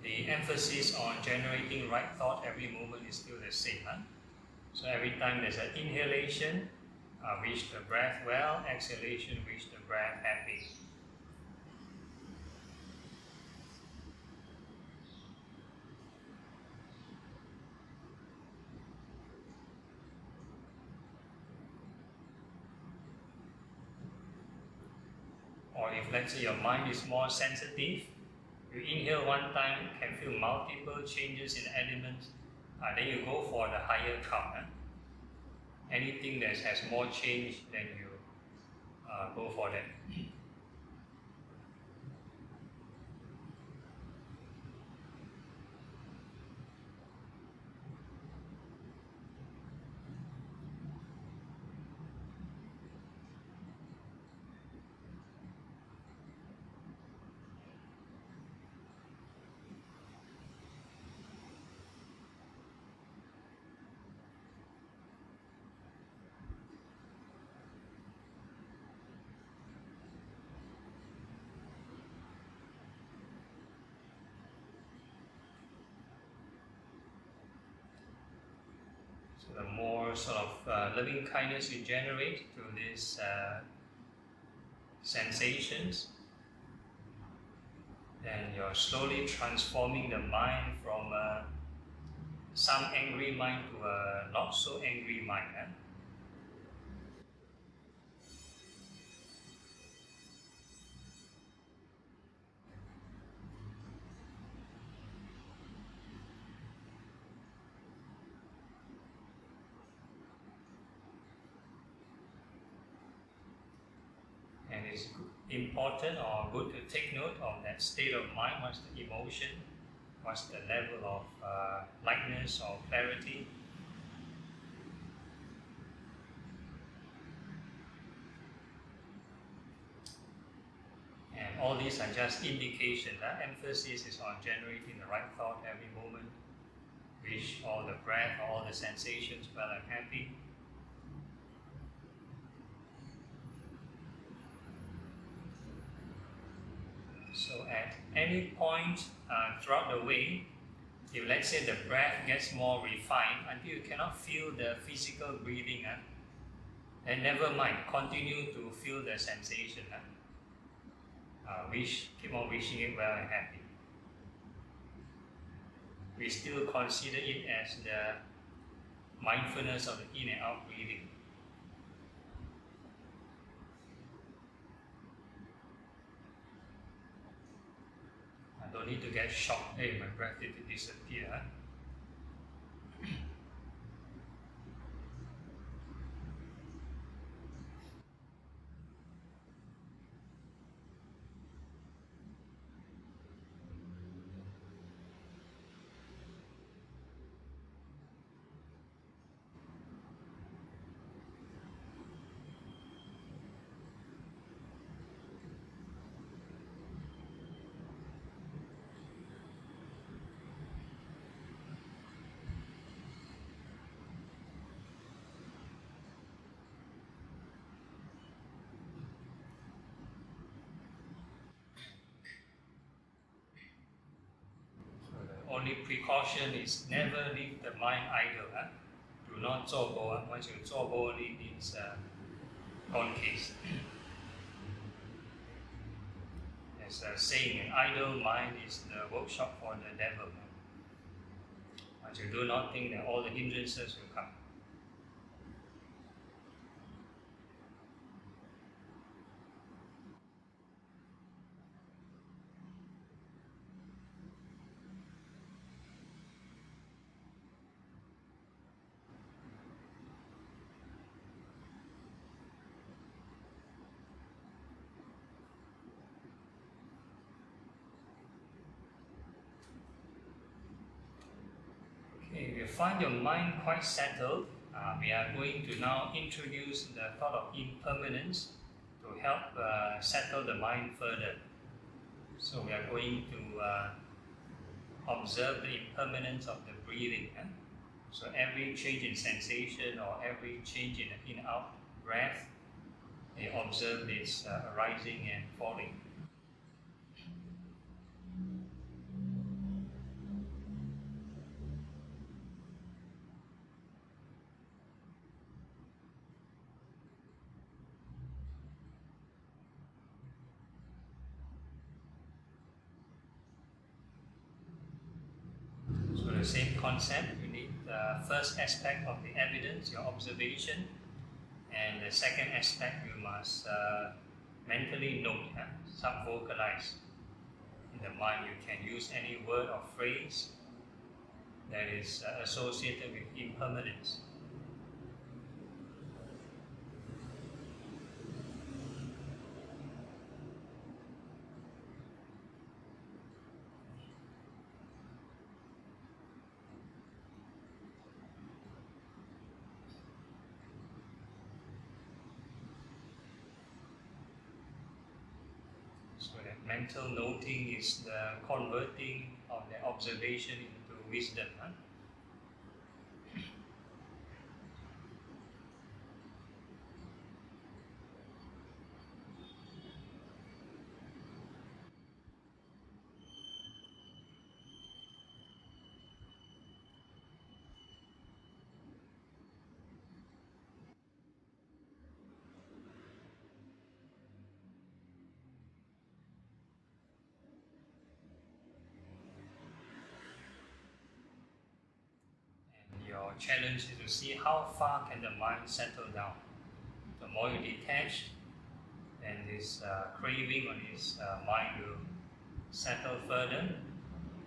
the emphasis on generating right thought every moment is still the same. So every time there's an inhalation, wish the breath well, exhalation, wish the breath happy. Or if let's say your mind is more sensitive, you inhale one time, can feel multiple changes in elements, then you go for the higher count. Anything that has more change, then you go for that. The more sort of loving kindness you generate through these sensations, then you're slowly transforming the mind from some angry mind to a not so angry mind. And it's important or good to take note of that state of mind. What's the emotion? What's the level of lightness or clarity? all these are just indication. Emphasis is on generating the right thought every moment. Wish all the breath, all the sensations well and happy. So at any point throughout the way, if let's say the breath gets more refined until you cannot feel the physical breathing, then never mind, continue to feel the sensation. Keep on wishing it well and happy. We still consider it as the mindfulness of the in and out breathing. I don't need to get shocked, hey, my breath did disappear. Only precaution is never leave the mind idle. Do not 坐播. Once you 坐播, it means gone case. There's a saying, an idle mind is the workshop for the devil. Once you do not think, that all the hindrances will come. If you find your mind quite settled, we are going to now introduce the thought of impermanence to help settle the mind further. So we are going to observe the impermanence of the breathing. So every change in sensation or every change in the in-out breath, you observe its arising and falling. The same concept, you need the first aspect of the evidence, your observation, and the second aspect you must mentally note, sub-vocalize. In the mind you can use any word or phrase that is associated with impermanence. So that mental noting is the converting of the observation into wisdom. Your challenge is to see how far can the mind settle down. The more you detach, then this craving on this mind will settle further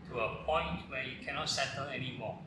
to a point where you cannot settle anymore.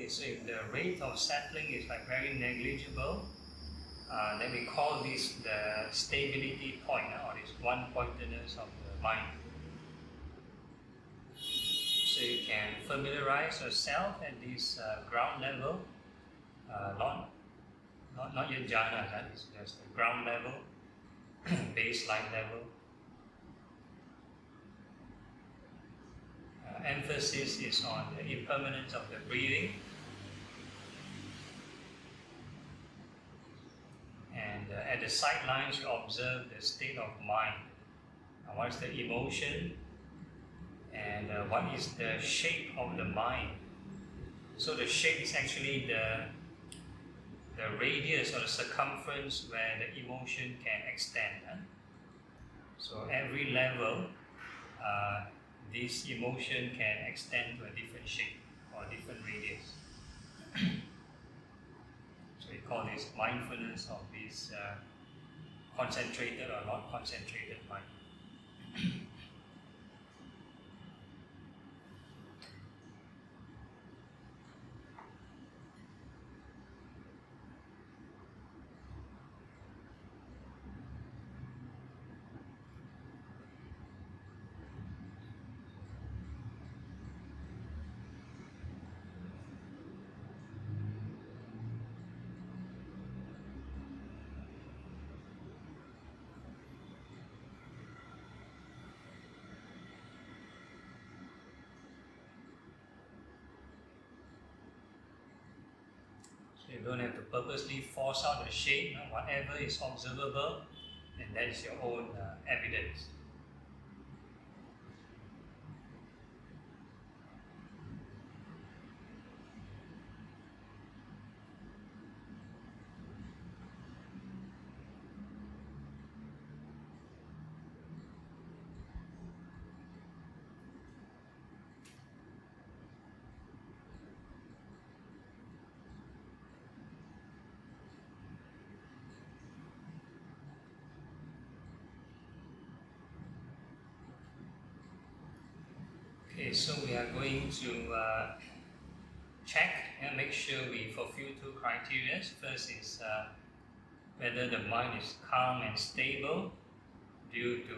Okay, so if the rate of settling is like very negligible, then we call this the stability point, or this one-pointedness of the mind. So you can familiarize yourself at this ground level, not yet jhana, that is just the ground level, baseline level. Emphasis is on the impermanence of the breathing, and at the sidelines you observe the state of mind. What is the emotion, and what is the shape of the mind? So the shape is actually the radius or the circumference where the emotion can extend. So every level, this emotion can extend to a different shape or different radius. So we call this mindfulness of this concentrated or not concentrated mind. You don't have to purposely force out the shape. Whatever is observable, and that is your own evidence. Okay, so we are going to check and make sure we fulfill two criteria. First is whether the mind is calm and stable due to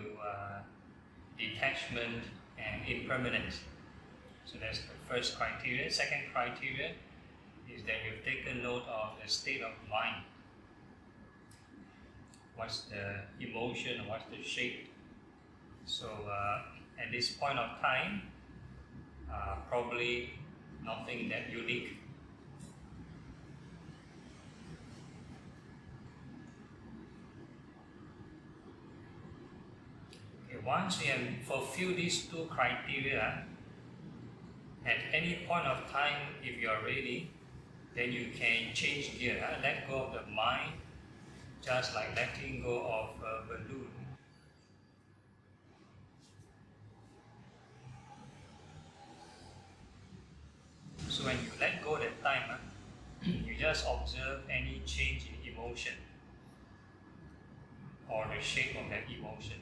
detachment and impermanence. So that's the first criteria. Second criteria is that you've taken note of the state of mind. What's the emotion, what's the shape? So at this point of time, probably nothing that unique. Okay, once we have fulfilled these two criteria, at any point of time, if you are ready, then you can change gear. Let go of the mind, just like letting go of a balloon. So when you let go that time, you just observe any change in emotion or the shape of that emotion.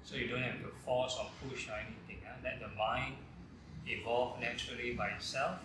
So you don't have to force or push or anything. Let the mind evolve naturally by itself.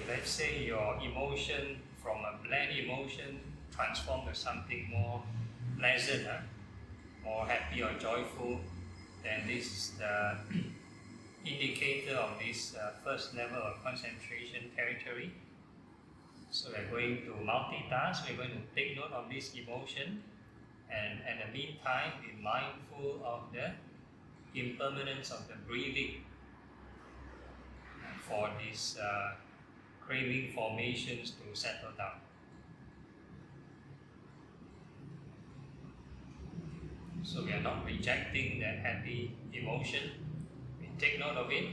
Let's say your emotion from a bland emotion transformed to something more pleasant, more happy or joyful, then this is the indicator of this first level of concentration territory. So we're going to multitask, we're going to take note of this emotion, and in the meantime be mindful of the impermanence of the breathing for these craving formations to settle down. So we are not rejecting that happy emotion. We take note of it,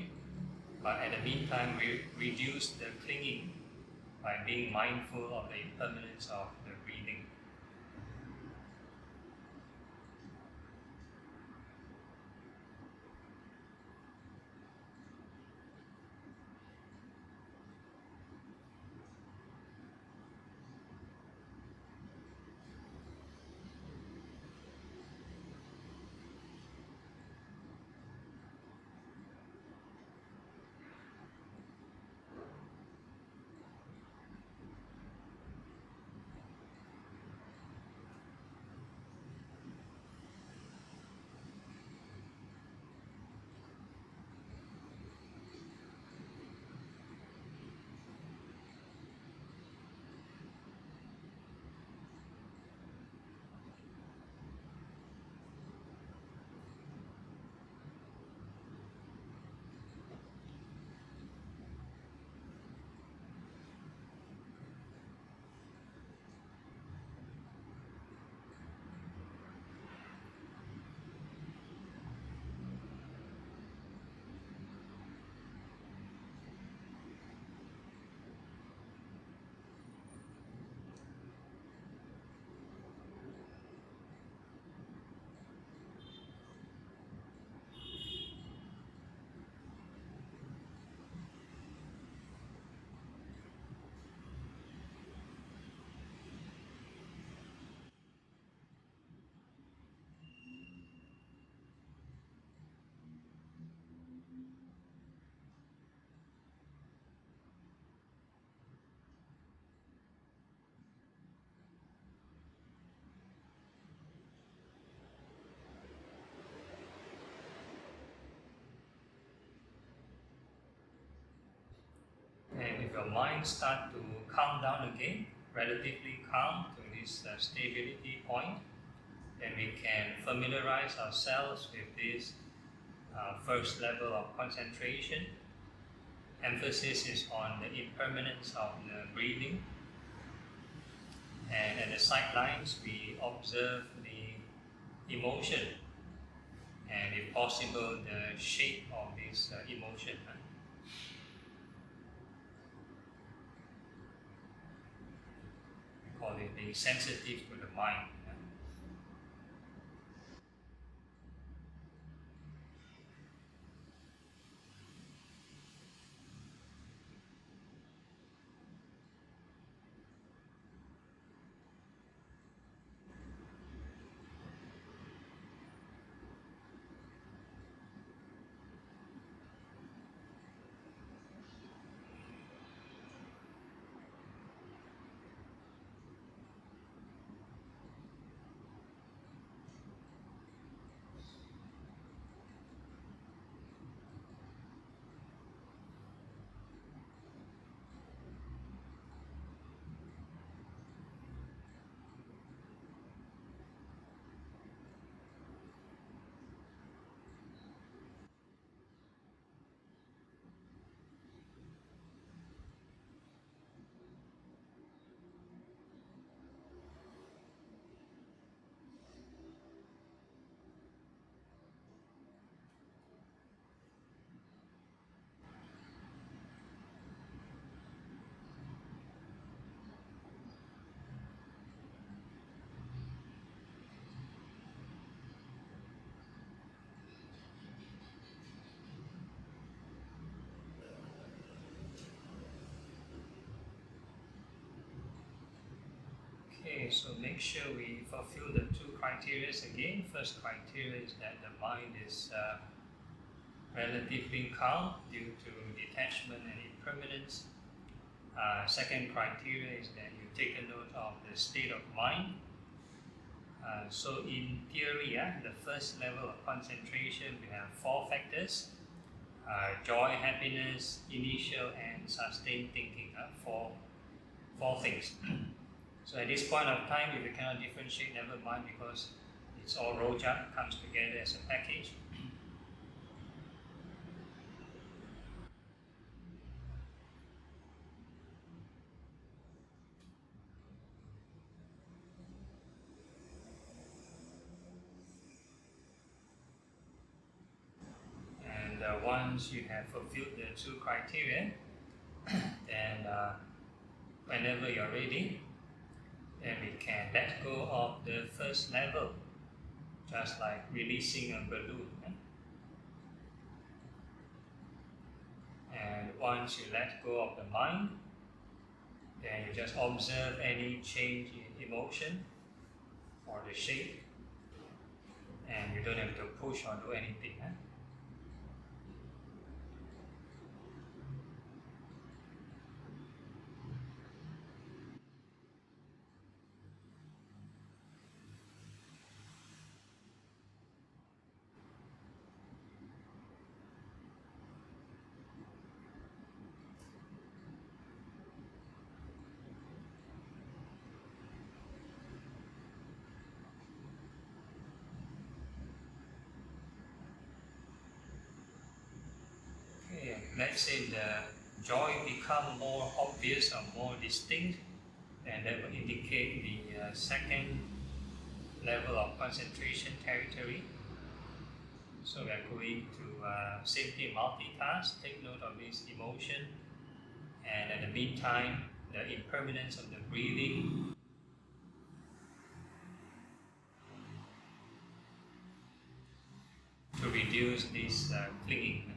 but at the meantime, we reduce the clinging by being mindful of the impermanence of the breathing. And if your mind starts to calm down again, relatively calm to this stability point, then we can familiarize ourselves with this first level of concentration. Emphasis is on the impermanence of the breathing. And at the sidelines, we observe the emotion and, if possible, the shape of this emotion. We call it being sensitive to the mind. Okay, so make sure we fulfill the two criteria again. First criteria is that the mind is relatively calm due to detachment and impermanence. Second criteria is that you take a note of the state of mind. So in theory, the first level of concentration, we have four factors: joy, happiness, initial, and sustained thinking. Four things. So at this point of time, if you cannot differentiate, never mind, because it's all rojak, comes together as a package. And once you have fulfilled the two criteria, then whenever you're ready, then we can let go of the first level, just like releasing a balloon. And once you let go of the mind, then you just observe any change in emotion or the shape, and you don't have to push or do anything. Okay, let's say the joy become more obvious or more distinct, and that will indicate the second level of concentration territory. So we are going to simply multitask, take note of this emotion, and in the meantime, the impermanence of the breathing. To reduce this clinging.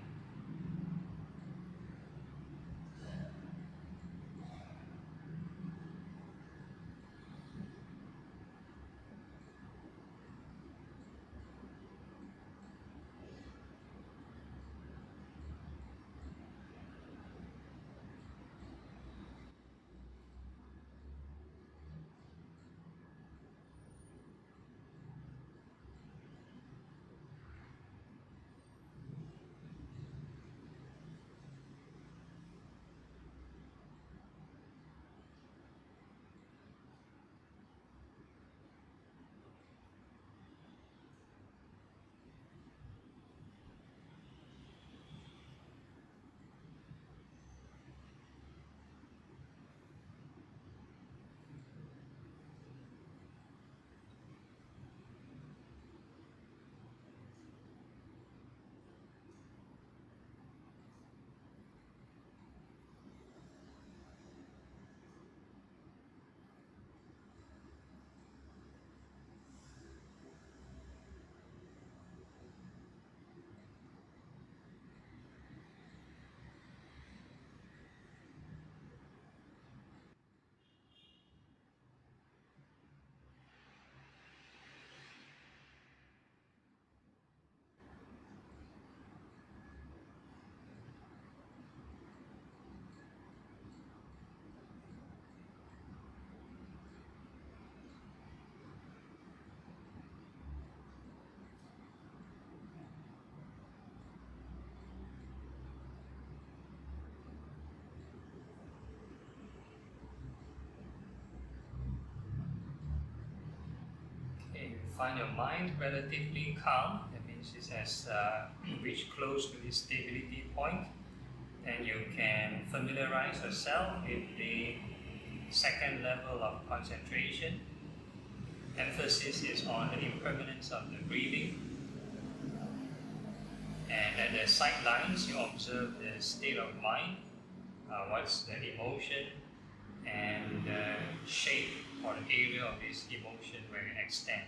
Okay, you find your mind relatively calm. That means it has reached close to the stability point. Then you can familiarize yourself with the second level of concentration. Emphasis is on the impermanence of the breathing. And at the sidelines, you observe the state of mind, what's the emotion, and the shape or the area of this emotion where it extends.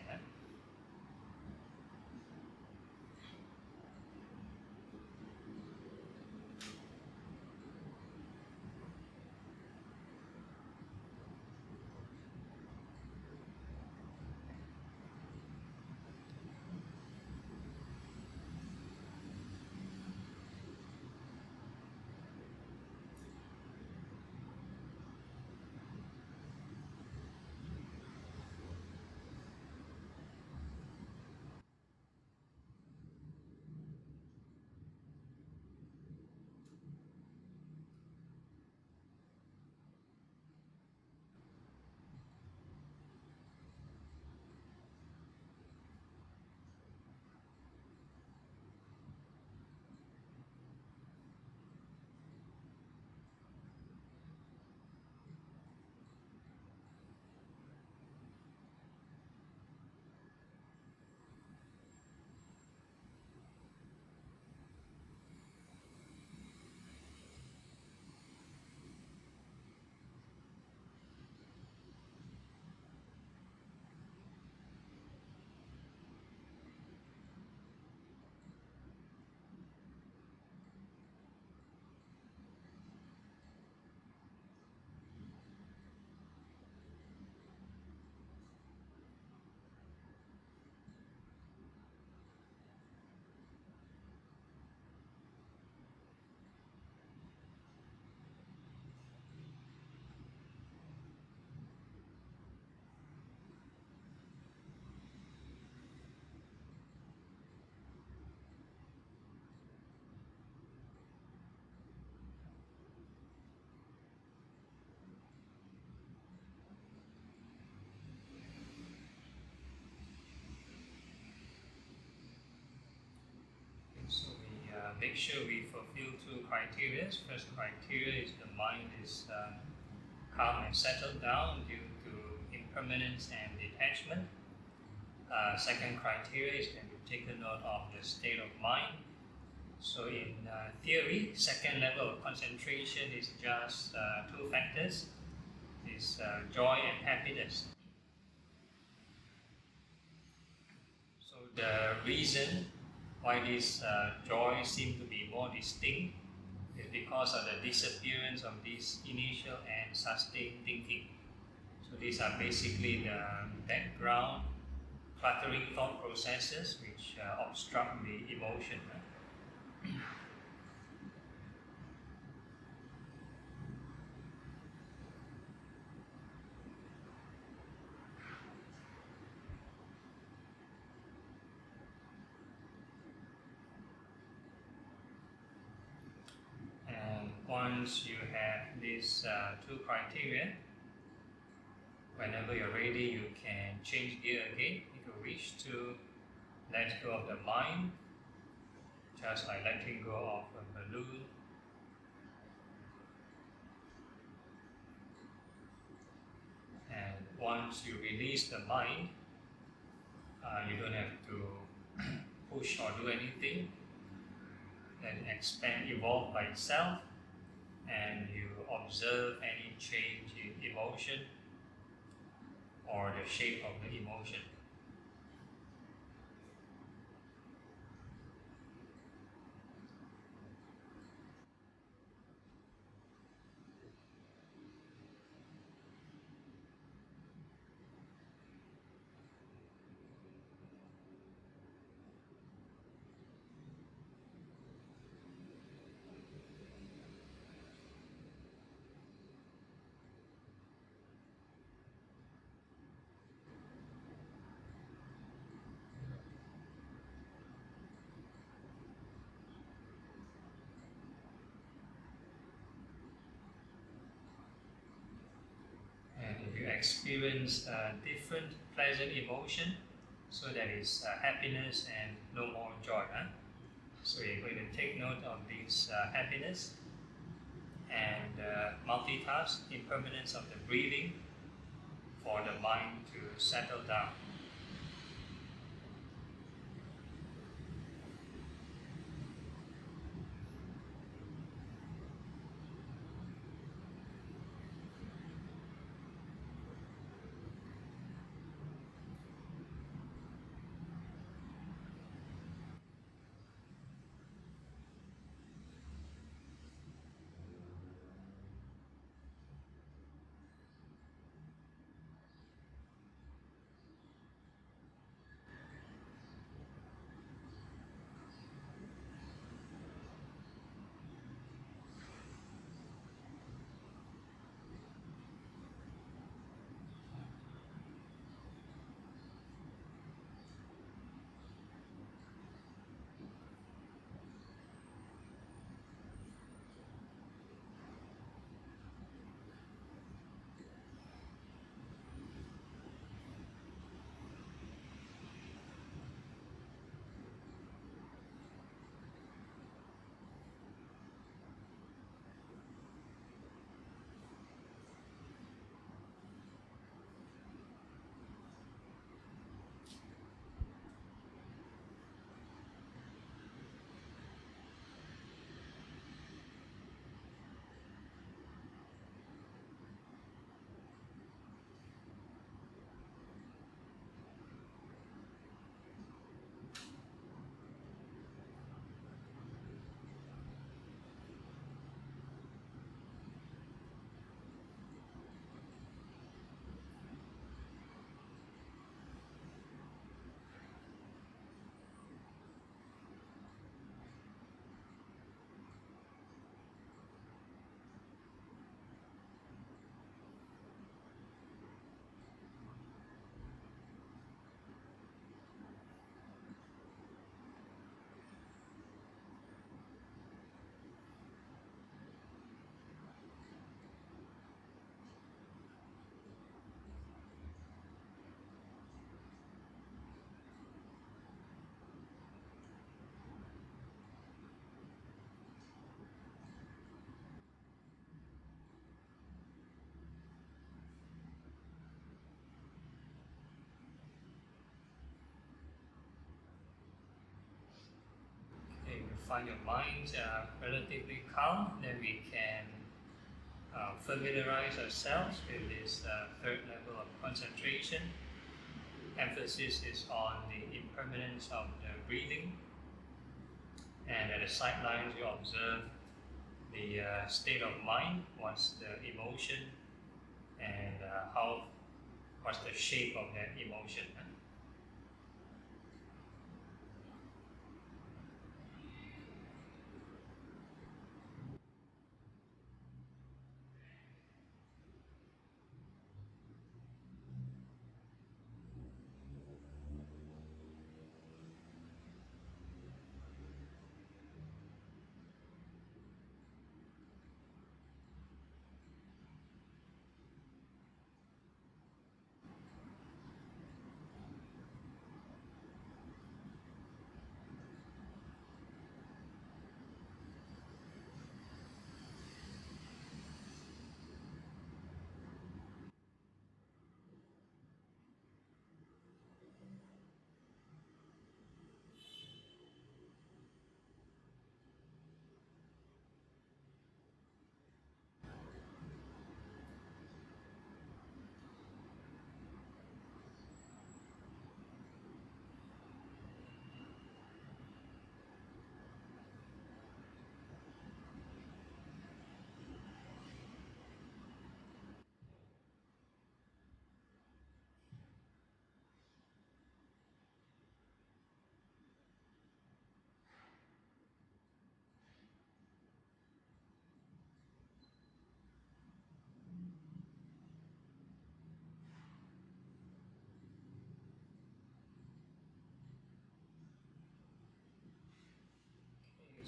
make sure we fulfill two criteria. First criteria is the mind is calm and settled down due to impermanence and detachment. Second criteria is that we take a note of the state of mind. So in theory, second level of concentration is just two factors, is joy and happiness. So the reason why this joy seems to be more distinct is because of the disappearance of this initial and sustained thinking. So these are basically the background cluttering thought processes which obstruct the emotion. And once you have these two criteria, whenever you're ready, you can change gear again. If you wish to let go of the mind, just like letting go of a balloon. And once you release the mind, you don't have to push or do anything. Then expand, evolve by itself, and you observe any change in emotion or the shape of the emotion. Experience a different pleasant emotion, so that is happiness and no more joy. So you're going to take note of this happiness and multitask impermanence of the breathing for the mind to settle down. find your mind relatively calm, then we can familiarize ourselves with this third level of concentration. Emphasis is on the impermanence of the breathing, and at the sidelines you observe the state of mind, what's the emotion, and what's the shape of that emotion.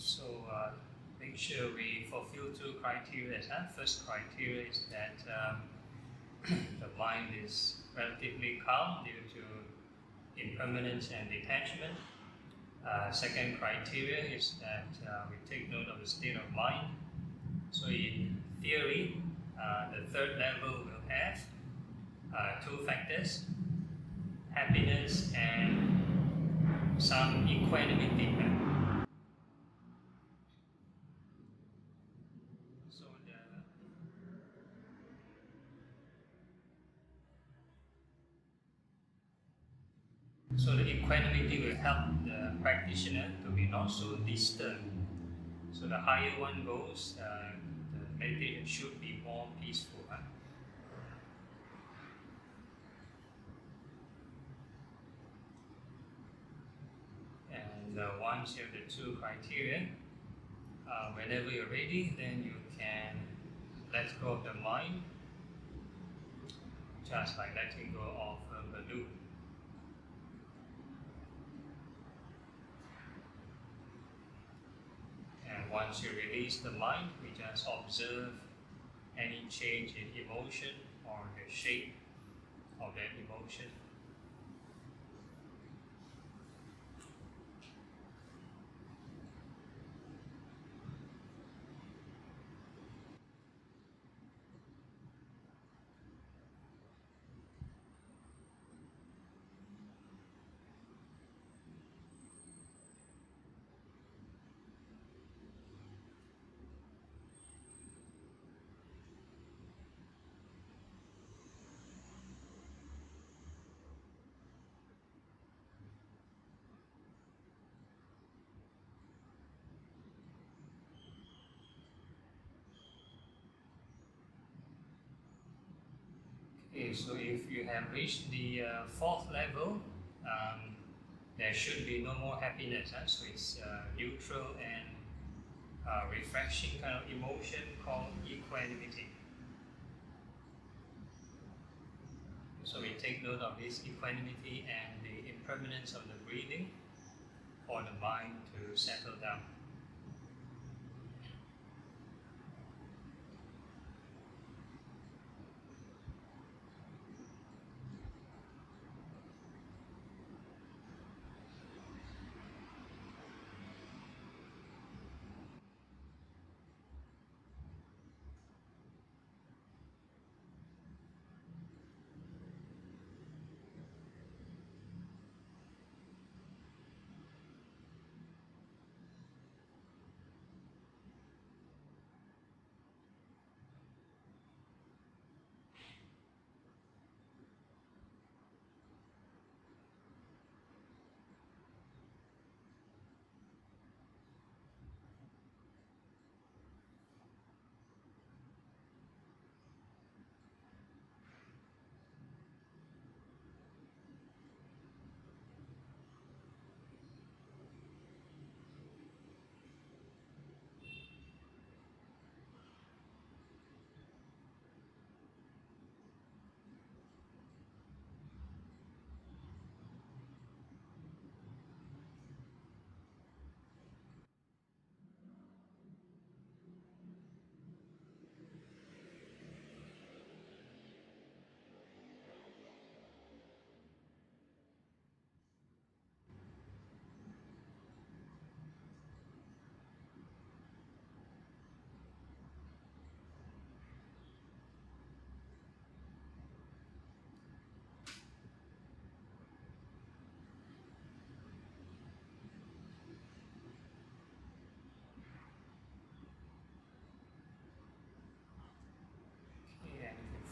So make sure we fulfill two criteria. First criteria is that the mind is relatively calm due to impermanence and detachment. Second criteria is that we take note of the state of mind. So in theory, the third level will have two factors: happiness and some equanimity. So the equanimity will help the practitioner to be not so disturbed. So the higher one goes, the meditation should be more peaceful. And once you have the two criteria, whenever you're ready, then you can let go of the mind, just like letting go of a balloon. And once you release the mind, we just observe any change in emotion or the shape of that emotion. Okay, so if you have reached the fourth level, there should be no more happiness. So it's neutral and refreshing kind of emotion called equanimity. So we take note of this equanimity and the impermanence of the breathing for the mind to settle down.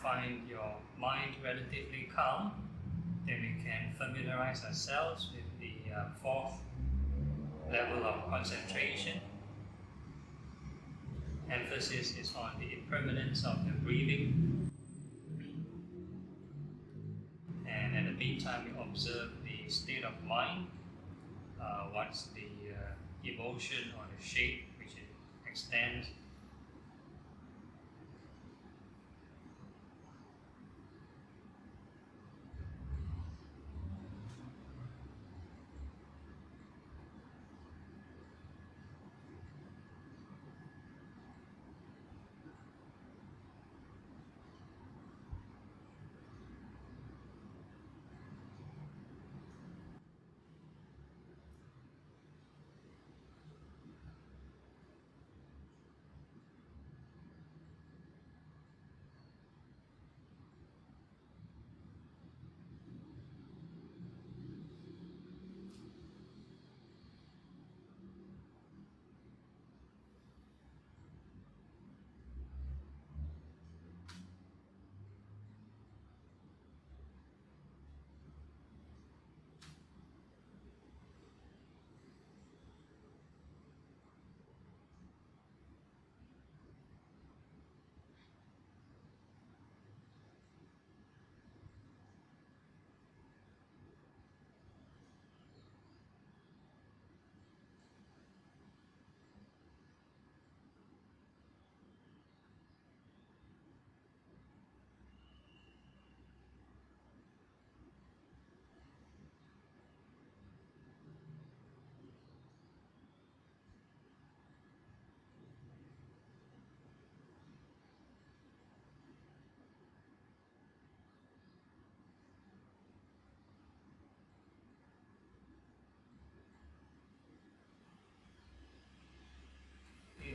find your mind relatively calm, then we can familiarize ourselves with the fourth level of concentration. Emphasis is on the impermanence of the breathing. And in the meantime, we observe the state of mind. What's the emotion or the shape which it extends.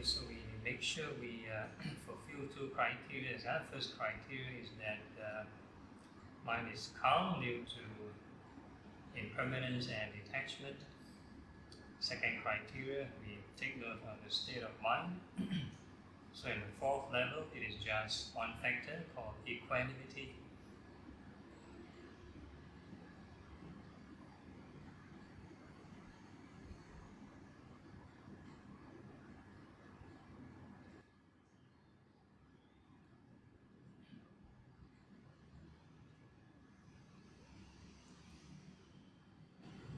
So we make sure we fulfill two criteria. First criteria is that mind is calm due to impermanence and detachment. Second criteria, we take note of the state of mind. So in the fourth level, it is just one factor called equanimity.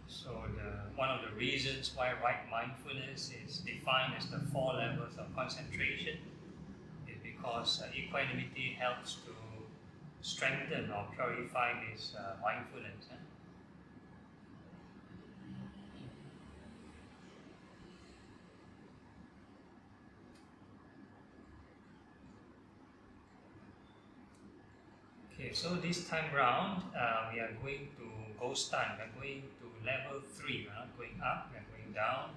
So one of the reasons why right mindfulness is defined as the four levels of concentration is because equanimity helps to strengthen or purify this mindfulness. Okay, so this time round, we are going to go stand. We are going to level 3. We're not going up, we are going down.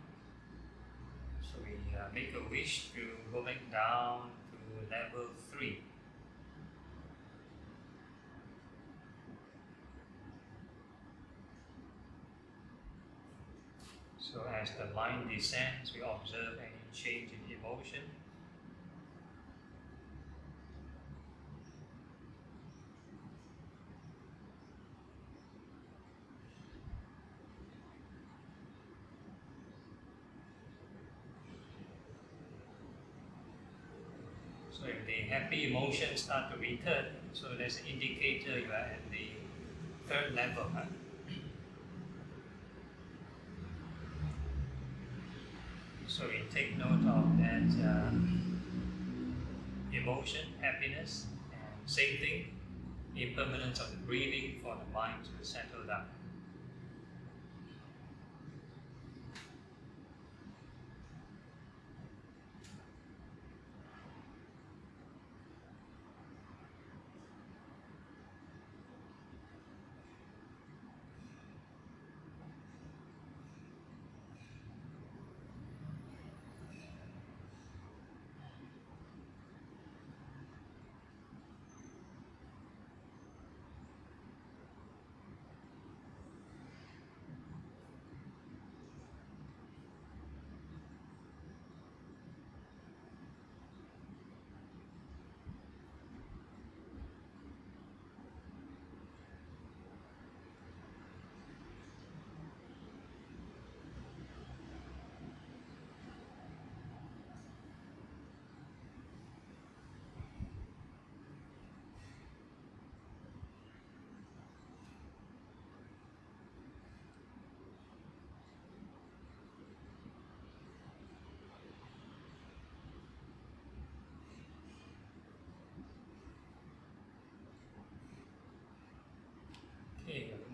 So we make a wish to go back down to level 3. So as the mind descends, we observe any change in emotion. So if the happy emotions start to return, so that's an indicator you are at the third level. So we take note of that emotion, happiness, and same thing, impermanence of the breathing for the mind to settle down.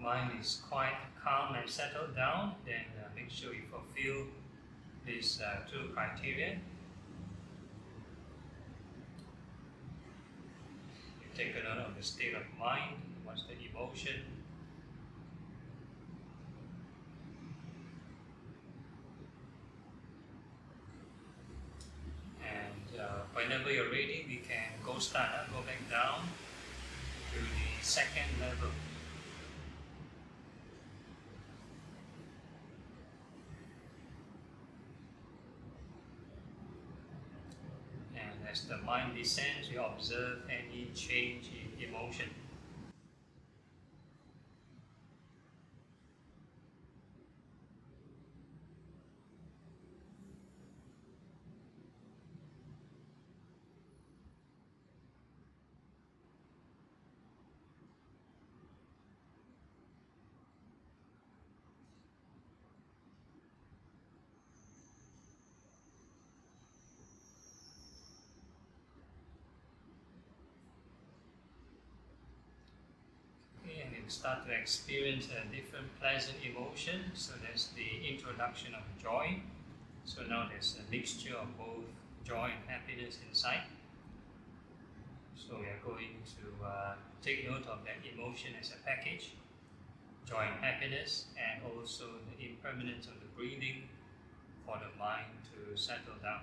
mind is quite calm and settled down, then make sure you fulfill these two criteria. You take a note of the state of mind, what's the emotion. And whenever you're ready, we can go back down to the second level. And as the mind descends, you observe any change in emotion. And you start to experience a different pleasant emotion. So that's the introduction of joy. So now there's a mixture of both joy and happiness inside. So we are going to take note of that emotion as a package, joy and happiness, and also the impermanence of the breathing for the mind to settle down.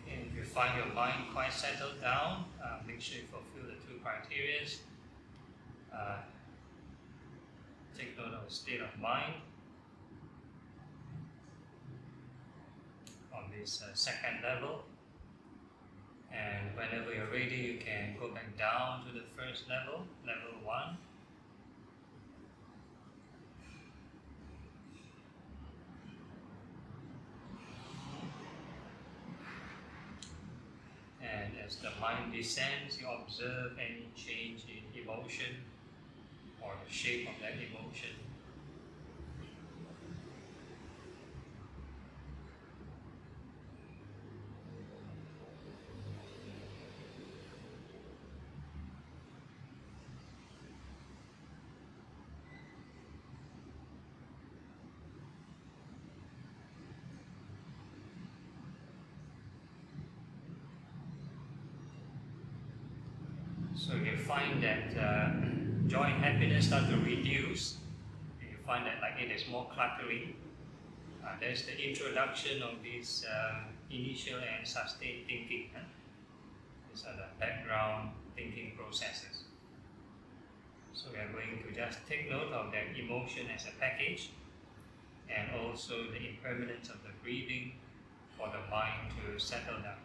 If you find your mind quite settled down, make sure you fulfill the two criteria. Take note of the state of mind on this second level. And whenever you're ready, you can go back down to the first level, level 1. And as the mind descends, you observe any change in emotion or the shape of that emotion. So you find that joy and happiness start to reduce. You find that like it is more cluttering. There's the introduction of this initial and sustained thinking. These are the background thinking processes. So we are going to just take note of that emotion as a package, and also the impermanence of the breathing for the mind to settle down.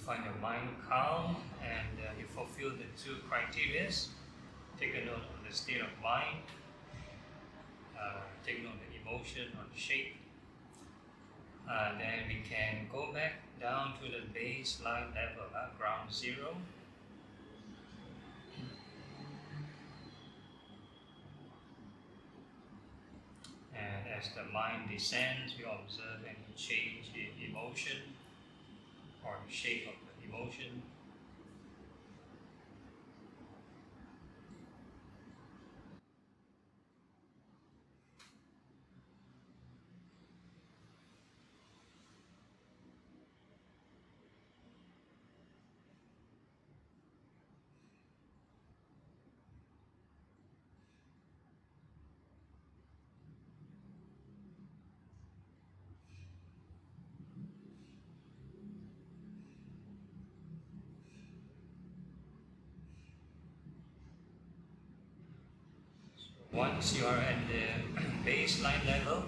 find your mind calm and you fulfill the two criteria. Take a note of the state of mind, take note of the emotion or the shape. Then we can go back down to the baseline level, ground zero. And as the mind descends, we observe any change in emotion or the shape of the emotion. Once you are at the baseline level,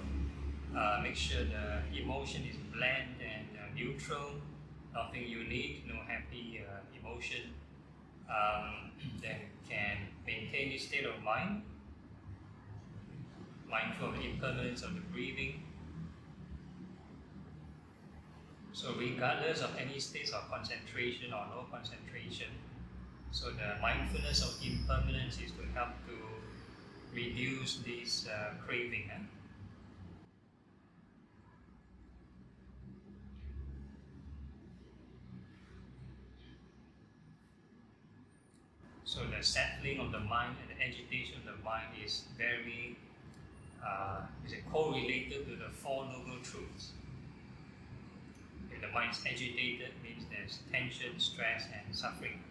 make sure the emotion is bland and neutral, nothing unique, no happy emotion. Then can maintain this state of mind, mindful of the impermanence of the breathing. So regardless of any states of concentration or no concentration, so the mindfulness of impermanence is to help to reduce this craving. So the settling of the mind and the agitation of the mind is very correlated to the Four Noble Truths. If the mind is agitated, means there's tension, stress, and suffering.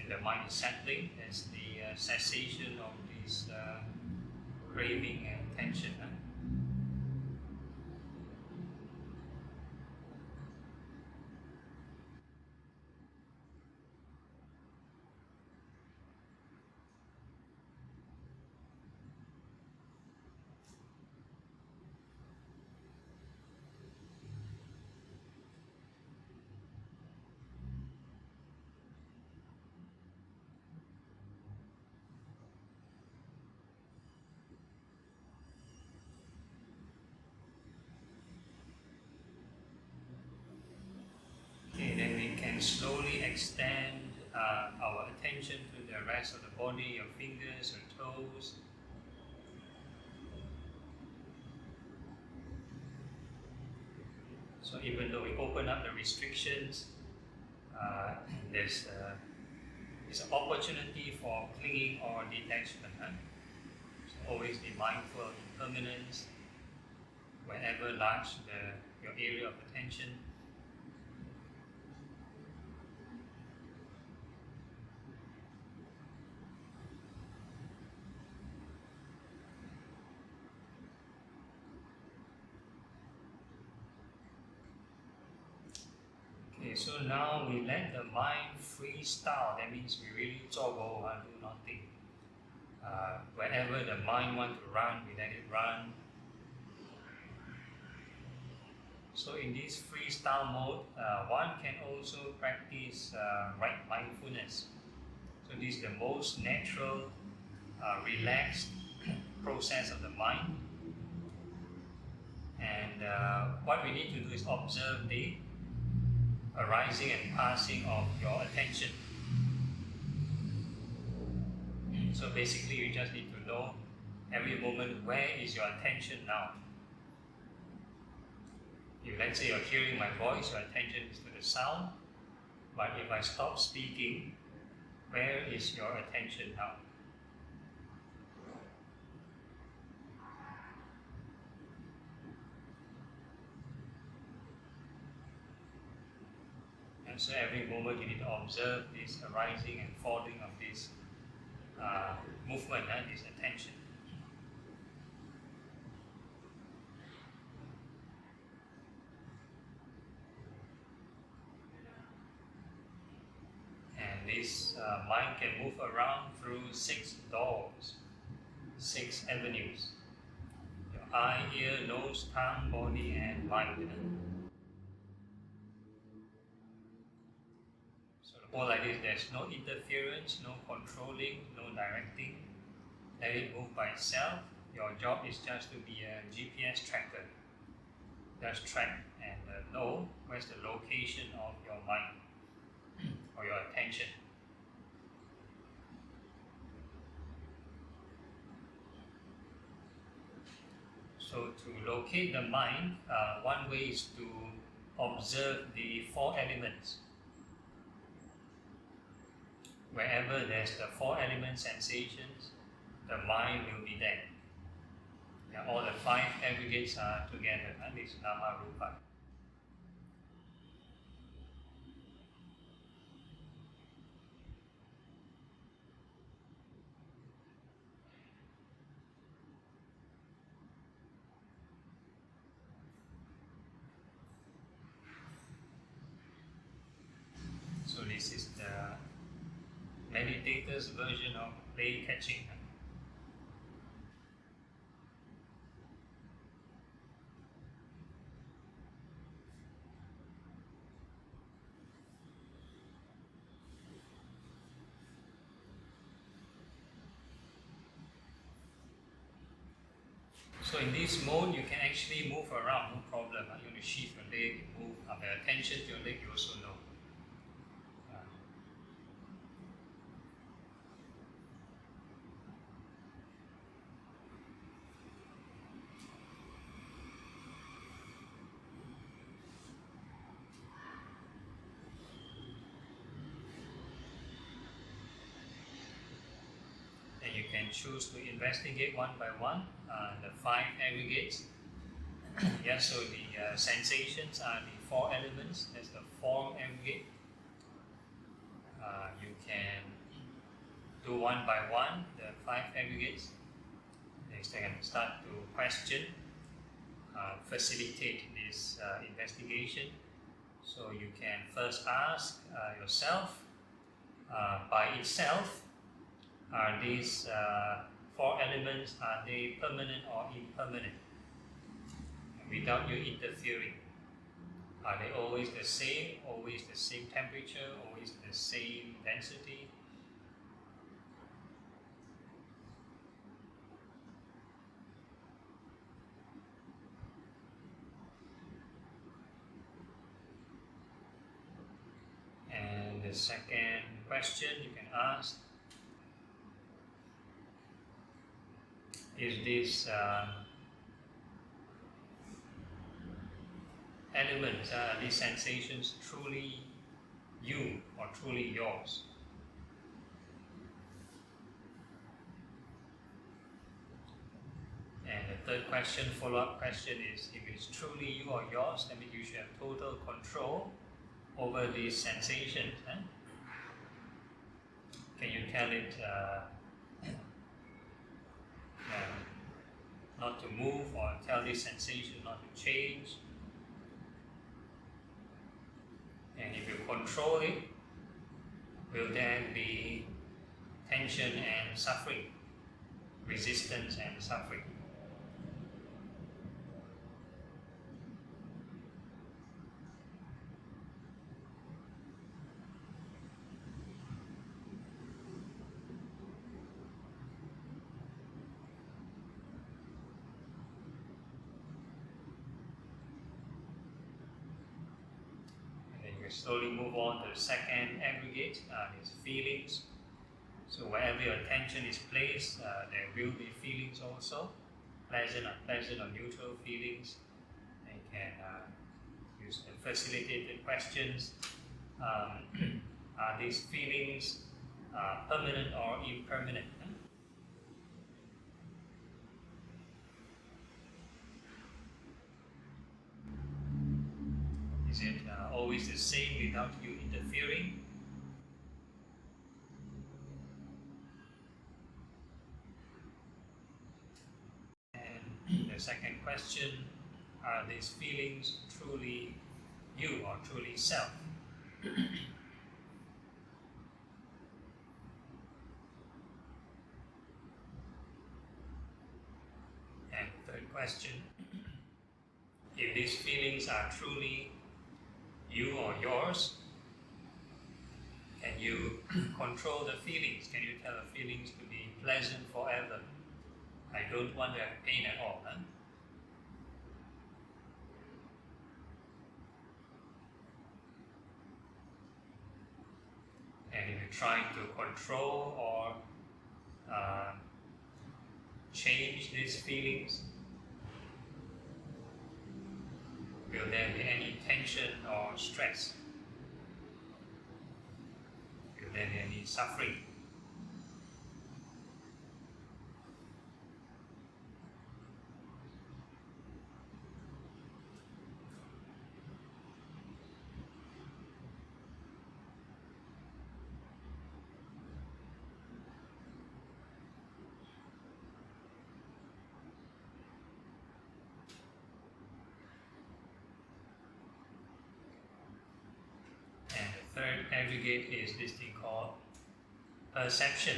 If the mind is settling, there's the cessation of this craving and tension. Okay, then we can slowly extend our attention to the rest of the body, your fingers, your toes. So even though we open up the restrictions, there's an opportunity for clinging or detachment. So always be mindful of impermanence whenever large your area of attention. Okay, so now we let the mind freestyle. That means we really do nothing. Whenever the mind wants to run, we let it run. So in this freestyle mode, one can also practice right mindfulness. So this is the most natural, relaxed process of the mind. And what we need to do is observe the arising and passing of your attention. So basically you just need to know every moment where is your attention now. If let's say you're hearing my voice, your attention is to the sound. But if I stop speaking, where is your attention now? And so every moment you need to observe this arising and falling of this movement and this attention. And this mind can move around through 6 doors, 6 avenues. Your eye, ear, nose, tongue, body, and mind. So the whole idea is there's no interference, no controlling, no directing. Let it move by itself. Your job is just to be a GPS tracker. Just track and know where's the location of your mind or your attention. So to locate the mind, one way is to observe the four elements. Wherever there's the four element sensations, the mind will be there. Yeah, all the five aggregates are together, and this Nama Rupa. So this is the meditator's version of play catching. So in this mode, you can actually move around, no problem. You want to shift your leg, move, pay attention to your leg, you also know. And you can choose to investigate one by one the five aggregates. Yeah, so the sensations are the four elements. That's the form aggregate. You can do one by one the five aggregates. Next, I can start to question, facilitate this investigation. So you can first ask yourself, by itself, are these four elements, are they permanent or impermanent? Without you interfering. Are they always the same temperature, always the same density? And the second question you can ask, is this elements, these sensations truly you or truly yours? And the third question, follow-up question is, if it's truly you or yours, that means you should have total control over these sensations. Can you tell it not to move, or tell this sensation not to change? And if you control it, will there be tension and suffering, resistance and suffering? Slowly move on to the second aggregate, is feelings. So wherever your attention is placed, there will be feelings also, pleasant, unpleasant, or neutral feelings. You can use the facilitated questions. Are these feelings permanent or impermanent? Is it always the same without you interfering? And the second question, are these feelings truly you or truly self? And third question, if these feelings are truly you or yours, can you control the feelings? Can you tell the feelings to be pleasant forever? I don't want to have pain at all. Huh? And if you're trying to control or change these feelings, will there be any tension or stress? Will there be any suffering? Third aggregate is this thing called perception.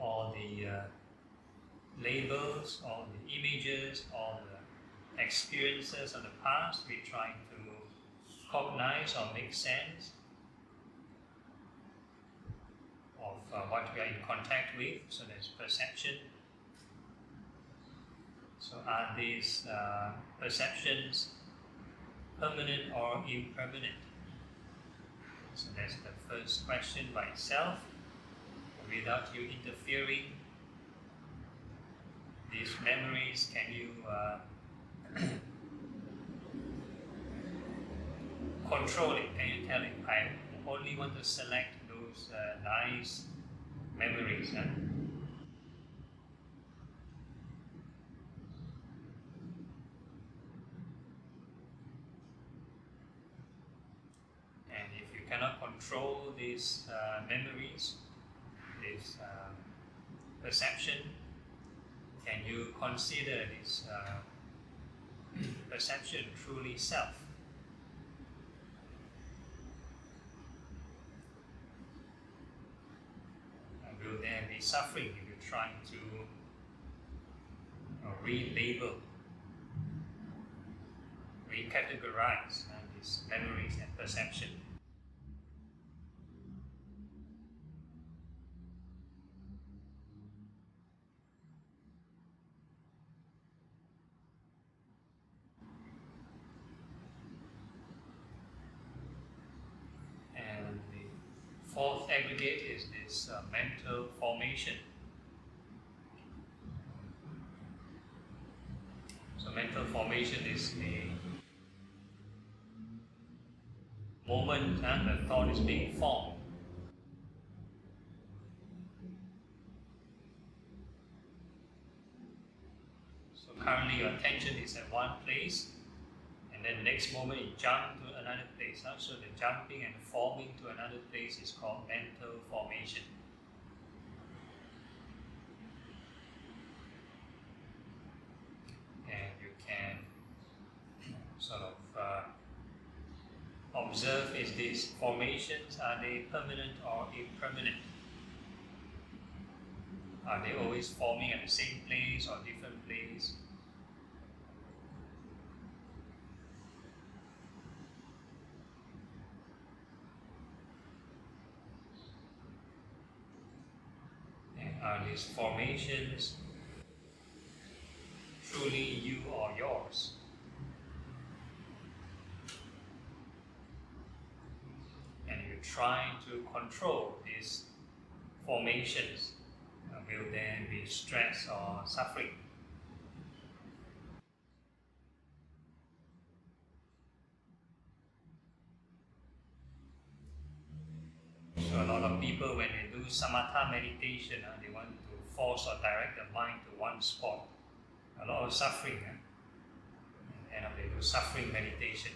All the labels, all the images, all the experiences of the past, we try to cognize or make sense of what we are in contact with. So there's perception. So are these perceptions permanent or impermanent? So that's the first question by itself. Without you interfering, these memories, can you control it? Can you tell it, I only want to select those nice memories? Huh? Cannot control these memories, this perception, can you consider this perception truly self? Will there be suffering if you're trying to relabel, recategorize these memories and perception? Fourth aggregate is this mental formation. So mental formation is the moment the thought is being formed. So currently your attention is at one place, and then the next moment you jump to another place. So the jumping and forming to another place is called mental formation. And you can sort of observe, is these formations, are they permanent or impermanent? Are they always forming at the same place or different place? Are these formations truly you or yours? And you try to control these formations, will there be stress or suffering? So a lot of people, when they do samatha meditation, they want to force or direct the mind to one spot. A lot of suffering. And they do suffering meditation.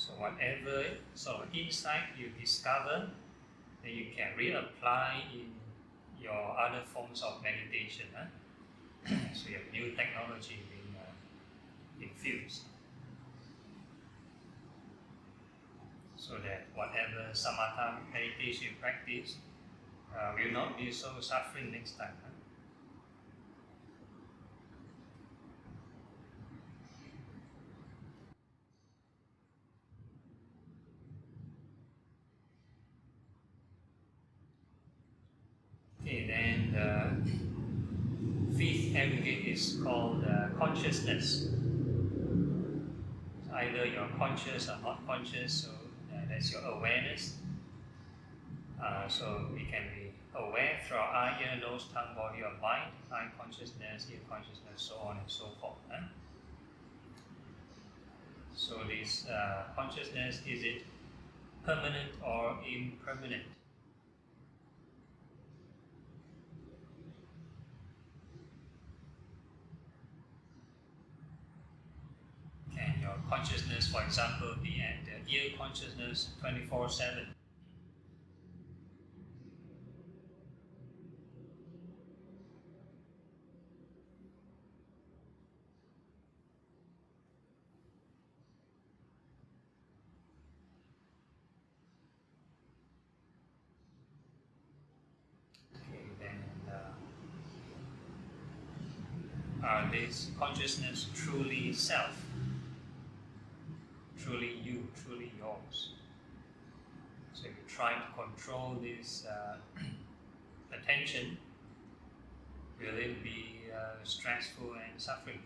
So whatever sort of insight you discover, then you can reapply in your other forms of meditation. So you have new technology being infused. So that whatever samatha meditation you practice will not be so suffering next time. Okay, then the fifth aggregate is called consciousness. So either you're conscious or not conscious, so that's your awareness. So we can be aware through our eye, ear, nose, tongue, body, or mind, eye consciousness, ear consciousness, so on and so forth. So this consciousness, is it permanent or impermanent? Can your consciousness, for example, be at the ear consciousness 24/7? Okay, then are this consciousness truly self? Truly you, truly yours? So if you try to control this attention, will it be stressful and suffering?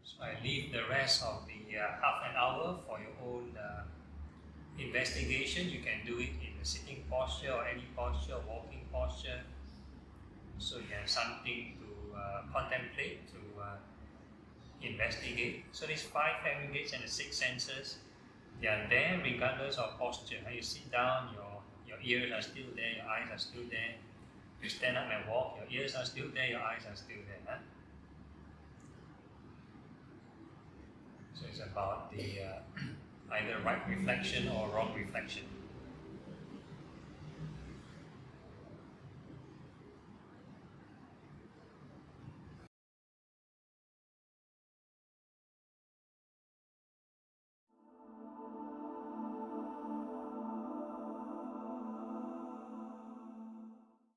So I leave the rest of the half an hour for your own investigation. You can do it in the sitting posture or any posture, walking posture. So you have something to contemplate, to investigate. So these 5 aggregates and the 6 senses, they are there regardless of posture. You sit down, your ears are still there, your eyes are still there. You stand up and walk, your ears are still there, your eyes are still there. So it's about the either right reflection or wrong reflection.